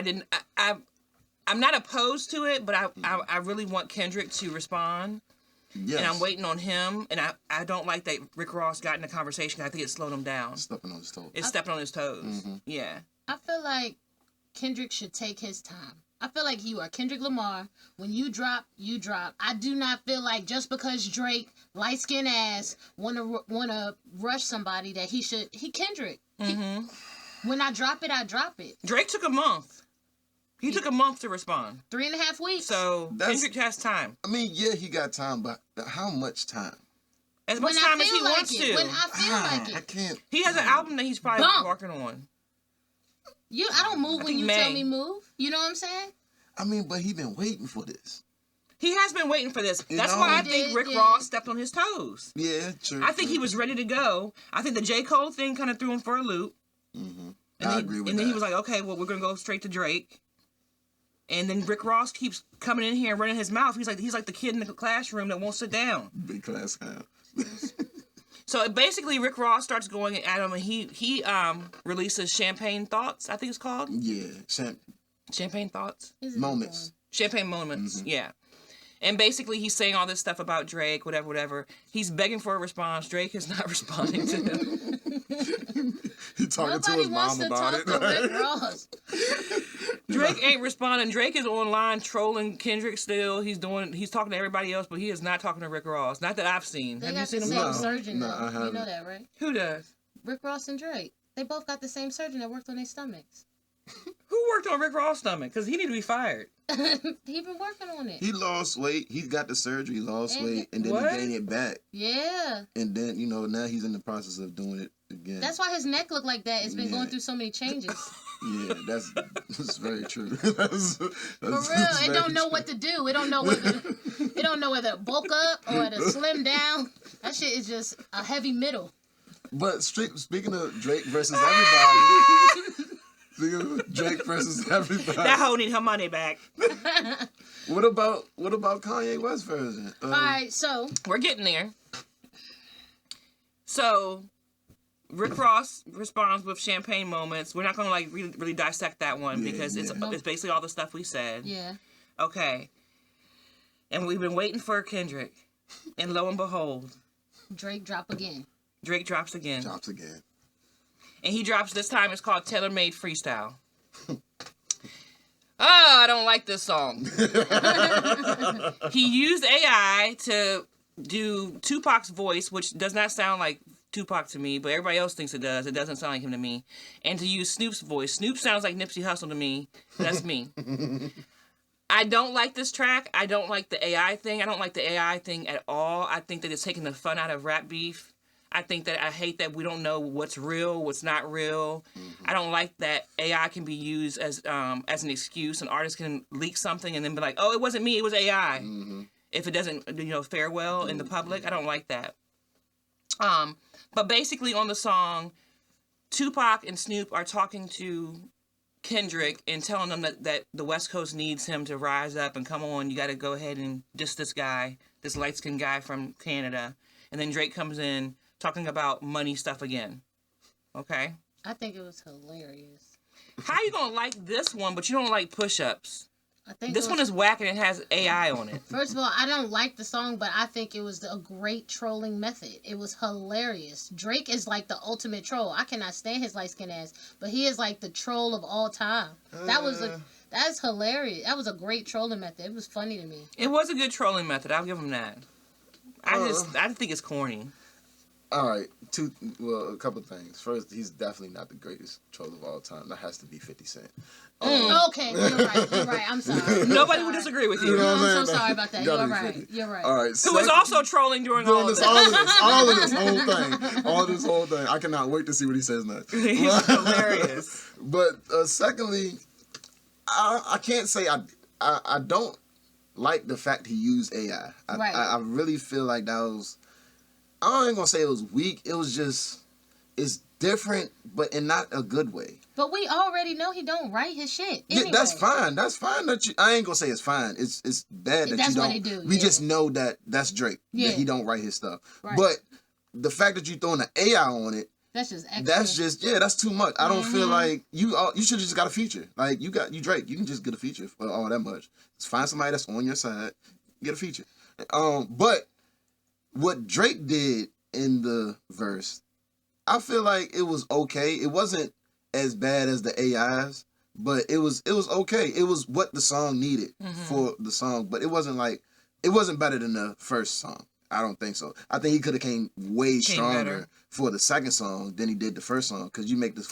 I'm not opposed to it, but I really want Kendrick to respond. Yes. And I'm waiting on him. And I don't like that Rick Ross got in the conversation. I think it slowed him down. Stepping on his toes. It's stepping on his toes. Yeah. I feel like Kendrick should take his time. I feel like you are Kendrick Lamar. When you drop, you drop. I do not feel like just because Drake, light skin ass, wanna rush somebody that he Kendrick. When I drop it, I drop it. Drake took a month. He took a month to respond. 3.5 weeks. So Kendrick has time. I mean, yeah, he got time, but how much time? As much when time I as feel he like wants it. to. When I feel like I it. can't. He has an album that he's probably Bump. working on. I don't move when think you May. tell me move. You know what I'm saying? I mean, but he been waiting for this. He has been waiting for this. You That's know? why I He think did, Rick yeah. Ross stepped on his toes. Yeah, true. I think he was ready to go. I think the J. Cole thing kind of threw him for a loop. Mm-hmm. And I then, agree with and that. then he was like, okay, well, we're going to go straight to Drake. And then Rick Ross keeps coming in here and running his mouth. He's like the kid in the classroom that won't sit down. Big class guy. So basically, Rick Ross starts going at him, and he releases Champagne Thoughts, I think it's called. Yeah, Champagne Thoughts? moments. Champagne Moments, yeah. And basically, he's saying all this stuff about Drake, whatever. He's begging for a response. Drake is not responding to him. He talking to Nobody his wants mom to about talk it. to Rick Ross. Drake ain't responding. Drake is online trolling Kendrick still. He's talking to everybody else, but he is not talking to Rick Ross. Not that I've seen. They Have you got seen the him? same No. surgeon, No, though. I You know haven't. that, right? Who does? Rick Ross and Drake. They both got the same surgeon that worked on their stomachs. Who worked on Rick Ross' stomach? Because he need to be fired. He been working on it. He lost weight. He got the surgery, lost And- weight, and then What? he gained it back. Yeah. And then, now he's in the process of doing it again. That's why his neck look like that. It's been Yeah. going through so many changes. Yeah, that's very true. that's, For real, it don't know what to do. It don't know whether to bulk up or to slim down. That shit is just a heavy middle. But speaking of Drake versus everybody, speaking of Drake versus everybody, That hoe need her money back. what about Kanye West version? All right, so We're getting there. So, Rick Ross responds with Champagne Moments. We're not going to really dissect that one Yeah, because yeah. it's basically all the stuff we said. yeah, Okay. And we've been waiting for Kendrick. And lo and behold, Drake drop again. Drake drops again. Drops again. And he drops this time. It's called Tailor Made Freestyle. Oh, I don't like this song. He used AI to do Tupac's voice, which does not sound like Tupac to me, but everybody else thinks it does. It doesn't sound like him to me. And to use Snoop's voice. Snoop sounds like Nipsey Hussle to me. That's me. I don't like this track. I don't like the AI thing. I don't like the AI thing at all. I think that it's taking the fun out of rap beef. I think that I hate that we don't know what's real, what's not real. I don't like that AI can be used as an excuse. An artist can leak something and then be like, "Oh, it wasn't me, it was AI." If it doesn't, fare well in the public, I don't like that. But basically on the song, Tupac and Snoop are talking to Kendrick and telling them that the West Coast needs him to rise up and come on. You got to go ahead and diss this guy, this light-skinned guy from Canada. And then Drake comes in talking about money stuff again. Okay? I think it was hilarious. How you gonna like this one, but you don't like push-ups? I think This one is whack and it has AI on it. First of all, I don't like the song, but I think it was a great trolling method. It was hilarious. Drake is like the ultimate troll. I cannot stand his light skin ass, but he is like the troll of all time. That's hilarious. That was a great trolling method. It was funny to me. It was a good trolling method. I'll give him that. I think it's corny. All right, a couple things. First, he's definitely not the greatest troll of all time. That has to be 50 Cent. Okay, you're right. I'm sorry. Nobody would disagree with you. You know what I'm I'm so saying? sorry about that. Gotta You're be right. 50. You're right. All right, Who was also trolling during all of this. all of this whole thing. All this whole thing. I cannot wait to see what he says next. He's hilarious. But secondly, I can't say I don't like the fact he used AI. Right. I really feel like that was, I ain't gonna say it was weak. It was just, it's different, but in not a good way. But we already know he don't write his shit. Anyway. Yeah, that's fine. That's fine that you. I ain't gonna say it's fine. It's bad that That's you don't. what they do, We yeah. just know that that's Drake. Yeah. That he don't write his stuff. Right. But the fact that you throwing the AI on it, That's just extra. that's just that's too much. I don't feel like you should have just got a feature. Like you Drake. You can just get a feature for all that much. Just find somebody that's on your side, get a feature. But what Drake did in the verse, I feel like it was okay. It wasn't as bad as the AIs, but it was okay. It was what the song needed for the song, but it wasn't better than the first song. I don't think so. I think he could have came stronger better for the second song than he did the first song, because you make the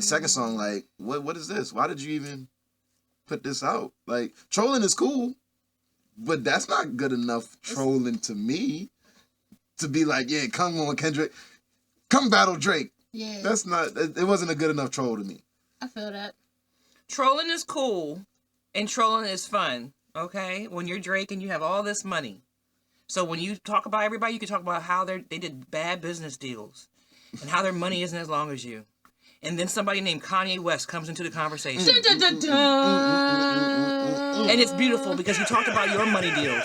second song like, what is this? Why did you even put this out? Like, trolling is cool, but that's not good enough trolling to me to be like, yeah, come on, Kendrick, come battle Drake. Yeah. That's not, it wasn't a good enough troll to me. I feel that. Trolling is cool and trolling is fun, okay? When you're Drake and you have all this money. So when you talk about everybody, you can talk about how they did bad business deals and how their money isn't as long as you. And then somebody named Kanye West comes into the conversation. Dun, dun, dun, dun. And it's beautiful because he talked about your money deals.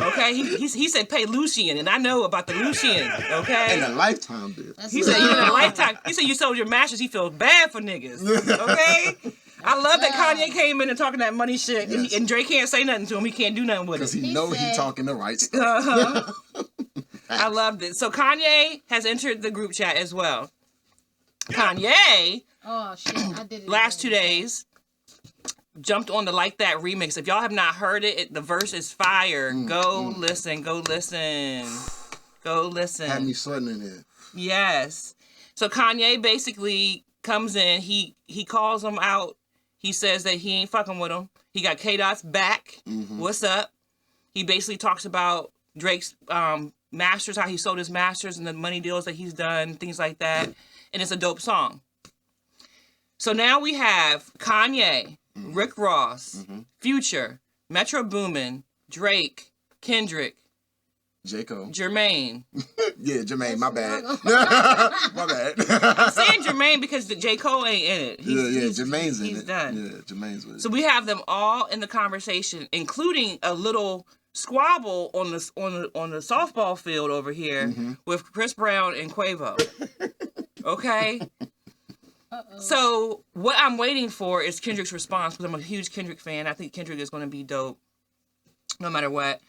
Okay? He said pay Lucian, and I know about the Lucian, okay? And a Lifetime deal. He said you in a lifetime. He said you sold your mattress. He feels bad for niggas. Okay, I love that Kanye came in and talking that money shit, Yes. and Drake can't say nothing to him. He can't do nothing with Because it. he know said- he talking the right stuff. I loved it. So Kanye has entered the group chat as well. Kanye, Oh shit! I did it. last 2 again. days, jumped on the Like That remix. If y'all have not heard it, the verse is fire. Go listen. Go listen. Go listen. Had me sweating in here. Yes. So Kanye basically comes in. He calls him out. He says that he ain't fucking with him. He got K-Dot's back. What's up? He basically talks about Drake's masters, how he sold his masters and the money deals that he's done, things like that. And it's a dope song. So now we have Kanye, Rick Ross, Future, Metro Boomin, Drake, Kendrick, J. Cole. Jermaine. Yeah, Jermaine, my bad. My bad. I'm saying Jermaine because the J. Cole ain't in it. Jermaine's in he's it. done. Yeah, Jermaine's with it. So we have them all in the conversation, including a little squabble on the softball field over here with Chris Brown and Quavo. Okay? So what I'm waiting for is Kendrick's response, because I'm a huge Kendrick fan. I think Kendrick is going to be dope no matter what.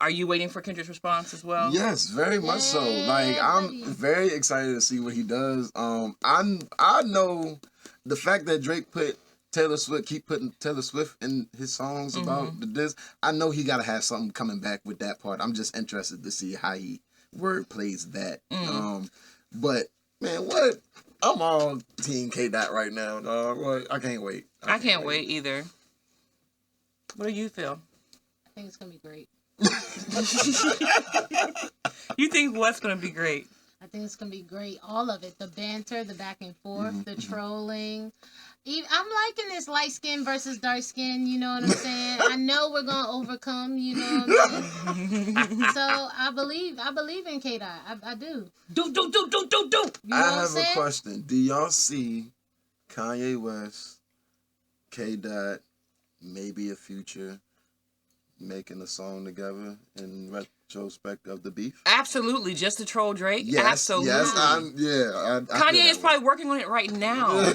Are you waiting for Kendrick's response as well? Yes, very much so. Like, Yeah, I'm buddy. very excited to see what he does. I know the fact that Drake keep putting Taylor Swift in his songs about the diss. I know he gotta have something coming back with that part. I'm just interested to see how he word plays that. But man, what? I'm all Team K Dot right now, dog. Like, I can't wait. I can't wait either. What do you feel? I think it's gonna be great. You think what's gonna be great? I think it's gonna be great. All of it. The banter, the back and forth, the trolling. I'm liking this light skin versus dark skin, you know what I'm saying? I know we're gonna overcome, you know what I'm saying? So I believe in K-Dot. I do. Do. You know I what I'm have a saying? question. Do y'all see Kanye West, K Dot, maybe a Future making a song together in retrospect of the beef? Absolutely, just to troll Drake. Yes, Absolutely. yes, I feel Kanye is that probably working on it right now. way.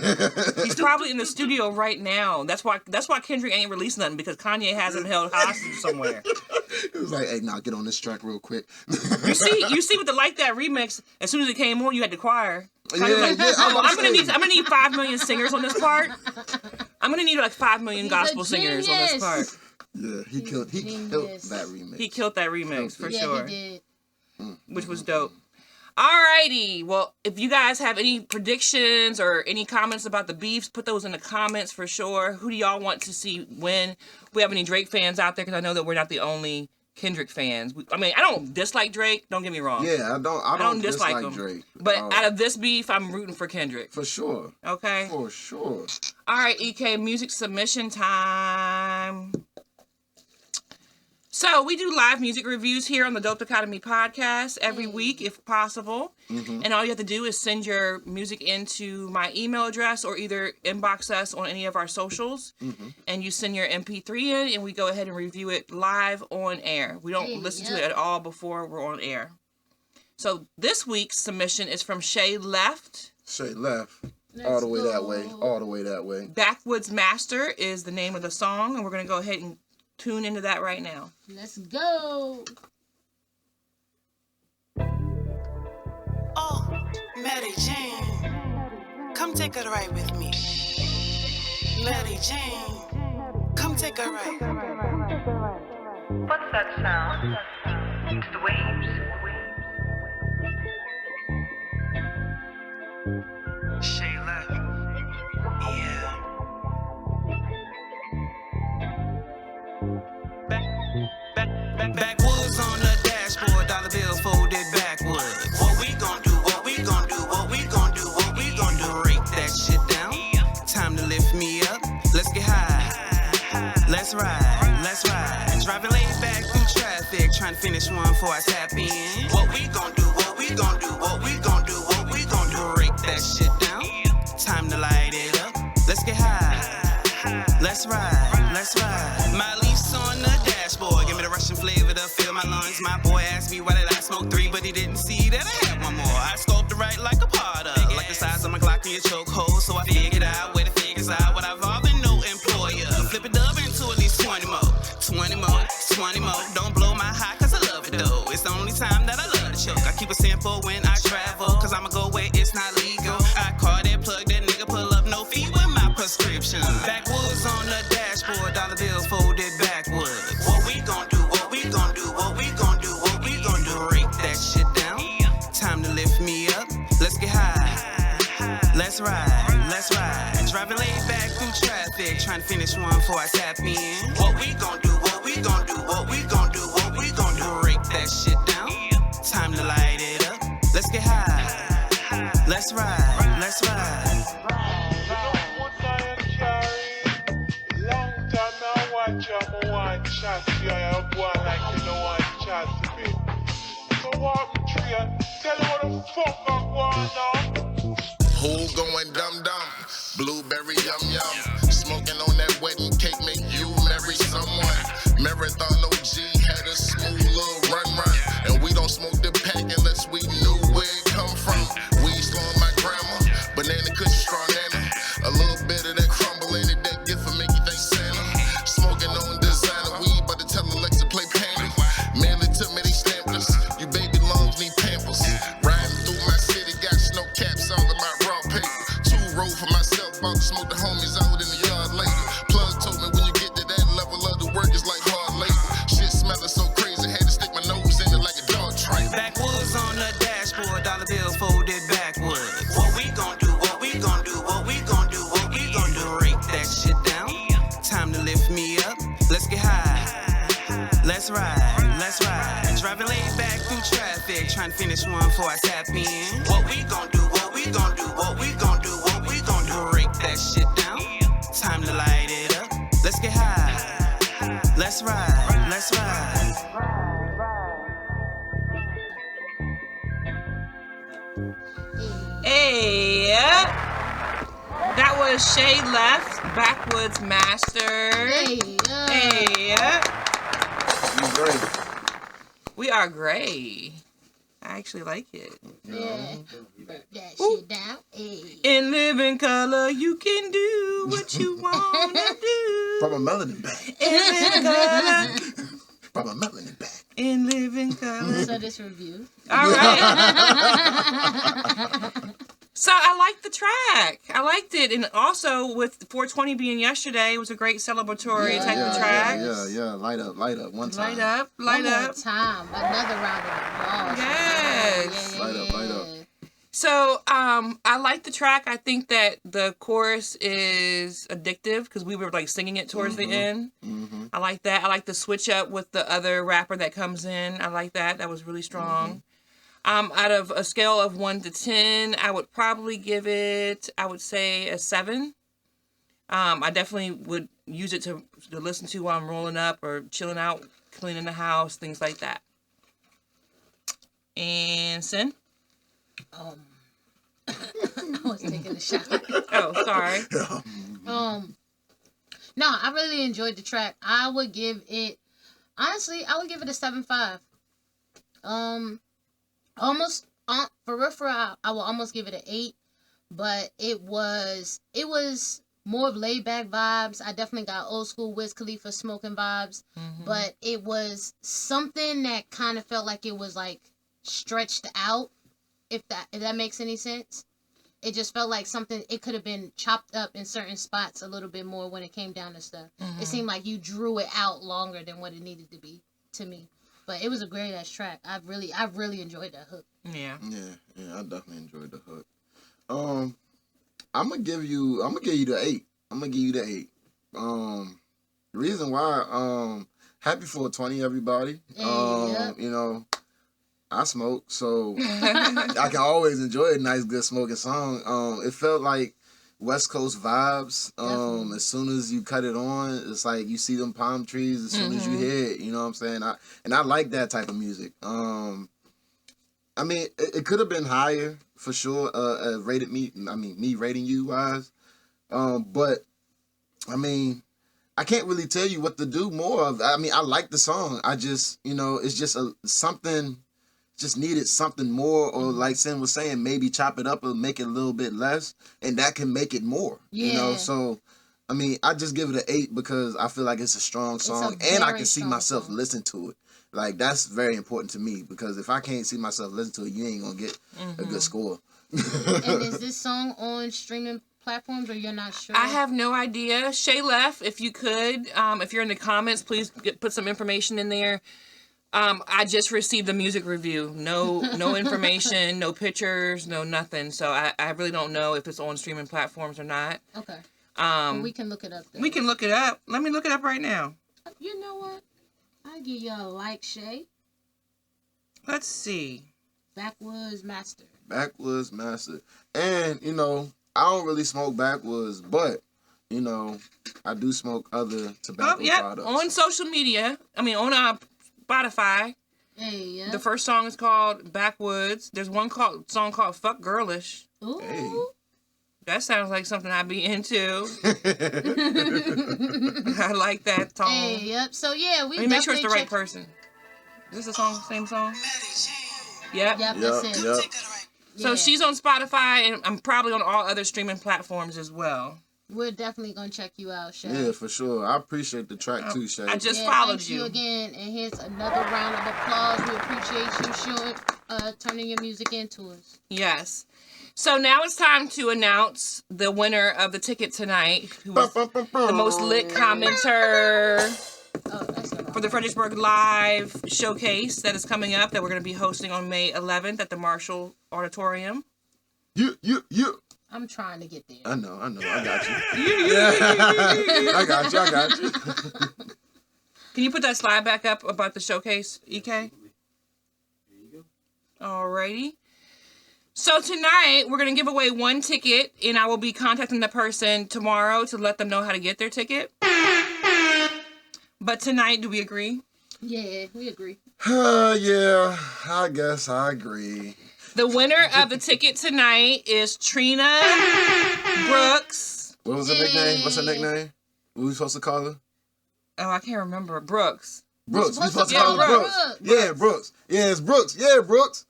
He's probably in the studio right now. That's why Kendrick ain't releasing nothing, because Kanye has him held hostage somewhere. It was like, hey, now get on this track real quick. You see with the Like That remix, as soon as it came on, you had the choir. Yeah, Kanye was like, yeah, I'm about I'm to gonna say. need 5 million singers on this part. I'm gonna need like 5 million He's a gospel singers on this genius. part. Yeah, he killed genius. that remix. He killed that remix for Yeah, sure, he did. which was dope. Alrighty, well, if you guys have any predictions or any comments about the beefs, put those in the comments for sure. Who do y'all want to see win? We have any Drake fans out there? Because I know that we're not the only Kendrick fans. I mean, I don't dislike Drake. Don't get me wrong. Yeah, I don't dislike him. Drake. But out of this beef, I'm rooting for Kendrick. for sure. Okay. For sure. All right, EK, music submission time. So we do live music reviews here on the Dope Academy podcast every week, if possible. And all you have to do is send your music into my email address or either inbox us on any of our socials. And you send your MP3 in, and we go ahead and review it live on air. We don't listen to it at all before we're on air. So this week's submission is from Shay Left. Shay Left. All the way that way. All the way that way. Backwoods Master is the name of the song, and we're going to go ahead and tune into that right now. Let's go. Oh, Mary Jane, come take a ride with me. Mary Jane, come take a ride. What's that sound? It's the waves. Shay left. Yeah. Backwoods on the dashboard, dollar bill folded backwards. What we gon' do? What we gon' do? What we gon' do? What we gon' do? Break that shit down. Time to lift me up. Let's get high. Let's ride. Let's ride. Driving laid back through traffic, trying to finish one before I tap in. What we gon' do? What we gon' do? What we gon' do? What we gon' do? Break that shit down. Time to light it up. Let's get high. Let's ride. Let's ride. My lease on the dashboard. Give me the Russian flavor to fill my lungs. My boy asked me why did I smoke 3, but he didn't see that I had one more. I scoped it right like a Potter, like the size of my Glock in your chokehold. So I figured out where the figures out. What I've all been no employer. Flip it up into at least 20 more. 20 more, 20 more. Don't blow my high, cause I love it though. It's the only time that I love to choke. I keep a sample when I travel, cause I'ma go where it's not legal. I call that plug, that nigga pull up, no fee with my prescription. Backwoods on the dashboard, dollar bills folded backwards. What we gon' do? What we gon' do? What we gon' do? What we gon' do? Break that shit down. Time to lift me up. Let's get high. Let's ride. Let's ride. Driving laid back through traffic, trying to finish one before I tap in. What we gon' do? What we gon' do? What we gon' do? What we gon' do? Break that shit down. Time to light it up. Let's get high. Let's ride. Let's ride. Who going dum-dum? Blueberry yum-yum. Smoking on that wedding cake make you marry someone. Marathon OG had a smooth little run. And we don't smoke the pack unless we knew where it come from. We slowing my grandma, banana cushion straw nana. A little bit of that crumble in it, that gift will make you think Santa. Smoking on designer weed, but to tell Alexa play panic. Man, let's ride, let's ride. Driving laid back through traffic, trying to finish one before I tap in. What we gon' do, what we gon' do, what we gon' do, what we gon' do. Break that shit down, time to light it up. Let's get high, let's ride, let's ride. Hey, that was Shay Left, Backwoods Master. Hey, You great. we are gray. I actually like it. Yeah. Break that shit down. Hey. In living color, you can do what you wanna do. From a melanin back. In living color, From a melanin back. in living color. So this review. All right. So I liked the track. I liked it, and also with 420 being yesterday, it was a great celebratory type of track. Yeah. Light up. One time. Light up, One light more up. time. Another round of applause. Yes. Light up. So I like the track. I think that the chorus is addictive because we were like singing it towards the end. Mm-hmm. I like that. I like the switch up with the other rapper that comes in. I like that. That was really strong. Out of a scale of 1 to 10, I would probably give it, I would say a 7. I definitely would use it to listen to while I'm rolling up or chilling out, cleaning the house, things like that. And Sin? I was taking a shot. Oh, sorry. No, I really enjoyed the track. I would give it, honestly, I would give it a 7.5. Almost, for real, I will almost give it an 8, but it was more of laid back vibes. I definitely got old school Wiz Khalifa smoking vibes, but it was something that kind of felt like it was like stretched out, if that makes any sense. It just felt like something, it could have been chopped up in certain spots a little bit more when it came down to stuff. It seemed like you drew it out longer than what it needed to be, to me. But it was a great ass track. I really enjoyed that hook. Yeah. Yeah, I definitely enjoyed the hook. I'm gonna give you the 8. I'm gonna give you the 8. The reason why, happy 420 everybody. Yep. You know, I smoke, so I can always enjoy a nice good smoking song. It felt like West Coast vibes. As soon as you cut it on, it's like you see them palm trees as soon as you hear it. You know what I'm saying? I like that type of music. I mean, it could have been higher for sure. Me rating you wise. But I mean, I can't really tell you what to do more of. I mean, I like the song. I just, it's just something. Just needed something more, or like Sin was saying, maybe chop it up or make it a little bit less, and that can make it more. Yeah. So I mean, I just give it an 8 because I feel like it's a strong song, and I can see myself listen to it. Like, that's very important to me, because if I can't see myself listen to it, you ain't gonna get a good score. And is this song on streaming platforms, or you're not sure? I have no idea. Shay Left, if you could, if you're in the comments, please put some information in there. I just received the music review. No information, no pictures, no nothing. So I really don't know if it's on streaming platforms or not. Okay. Well, we can look it up then. We can look it up. Let me look it up right now. You know what? I'll give you a like, Shay. Let's see. Backwoods Master. Backwoods Master. And, I don't really smoke backwoods, but, I do smoke other tobacco products. On social media. I mean, on Spotify. Hey, yeah. The first song is called Backwoods. There's one song called Fuck Girlish. Ooh. Hey. That sounds like something I'd be into. I like that song. Hey, yep. So yeah, we Let me make sure it's the right check- person. Is this the song? Same song? Yep. Yep, that's it. Yep. So Yeah. she's on Spotify, and I'm probably on all other streaming platforms as well. We're definitely gonna check you out, Shay. Yeah, for sure. I appreciate the track too, Shay. I just followed thank you. again, and here's another round of applause. We appreciate you turning your music into us. Yes. So now it's time to announce the winner of the ticket tonight, who was the most lit commenter Oh, that's a for the Fredericksburg Live showcase that is coming up, that we're going to be hosting on May 11th at the Marshall Auditorium. Yeah. I'm trying to get there. I know. I got you. I got you. Can you put that slide back up about the showcase, EK? Alrighty. So tonight we're gonna give away 1 ticket, and I will be contacting the person tomorrow to let them know how to get their ticket. But tonight, do we agree? Yeah, we agree. Yeah, I guess I agree. The winner of the ticket tonight is Trina Brooks. What was her nickname? What's her nickname? What we supposed to call her? Oh, I can't remember. Brooks. Brooks. We supposed to Yeah, call her Brooks. Brooks. Yeah, Brooks. Yeah, it's Brooks. Yeah, Brooks.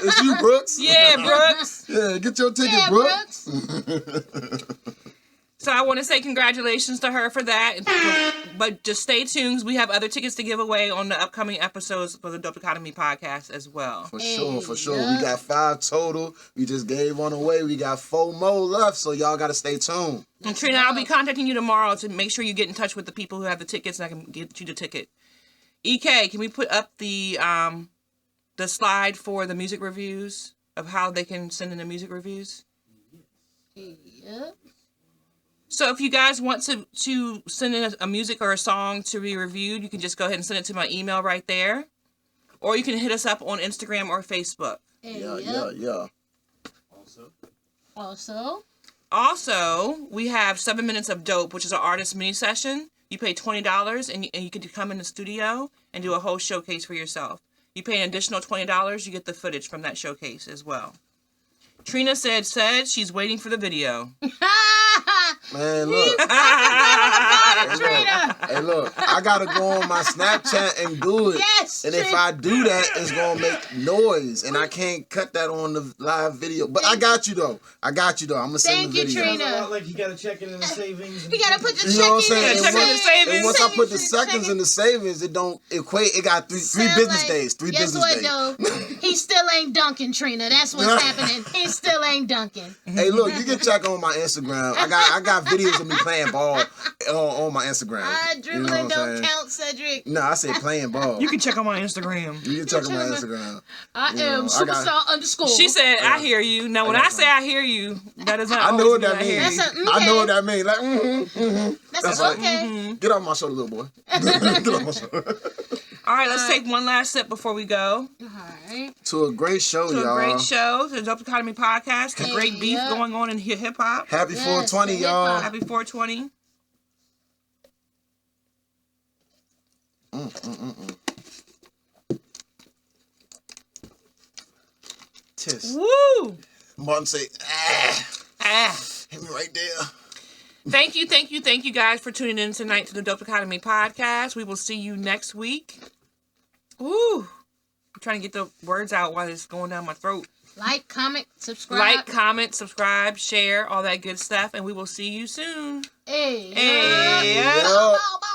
It's you, Brooks. Yeah, Brooks. Yeah, get your ticket, Yeah, Brooks. So I want to say congratulations to her for that. But just stay tuned. We have other tickets to give away on the upcoming episodes for the Dope Economy podcast as well. For sure, for sure. yeah. We got 5 total. We just gave one away. We got 4 more left, so y'all got to stay tuned. And Trina, I'll be contacting you tomorrow to make sure you get in touch with the people who have the tickets and I can get you the ticket. EK, can we put up the slide for the music reviews of how they can send in the music reviews? Yep. So if you guys want to send in a music or a song to be reviewed, you can just go ahead and send it to my email right there. Or you can hit us up on Instagram or Facebook. Yeah. Also, we have 7 Minutes of Dope, which is an artist mini session. You pay $20 and you can come in the studio and do a whole showcase for yourself. You pay an additional $20, you get the footage from that showcase as well. Trina said she's waiting for the video. Man, look. Hey, look. I got to go on my Snapchat and do it. Yes, and if I do that, it's going to make noise. And I can't cut that on the live video. But I got you, though. I'm going to send the Thank you, video. Trina. Sounds like you gotta check in the savings. you gotta put the You know what I'm check saying? in. Check in the savings. And once I put the seconds in the savings, it don't equate. It got three business days. 3 Guess business what, days. though? He still ain't dunking, Trina. That's what's happening. He still ain't dunking. Hey, look, you can check on my Instagram. I got videos of me playing ball on my Instagram. Dribbling what I'm don't saying? count, Cedric. No, I said playing ball. You can check on my Instagram. You can check on my Instagram. I You am know, I got- superstar underscore. She said, I hear you. Now, when I say I hear you, that does not I know always what that mean I hear means. you. That's a- I know what okay. that means. Like, That's right. okay. Get off my shoulder, little boy. Get off my shoulder. All right, let's take one last sip before we go. All right. To a great show, To y'all. a great show, to the Dope Economy podcast, the great beef yeah. going on in hip hop. Happy Yes, 420, the y'all. hip-hop. Happy 420. Tis. Woo! Martin say, hit me right there. Thank you guys for tuning in tonight to the Dope Economy podcast. We will see you next week. Ooh, I'm trying to get the words out while it's going down my throat. Like, comment, subscribe. Like, comment, subscribe, share, all that good stuff, and we will see you soon. Hey. Hey. Bow, bow, bow.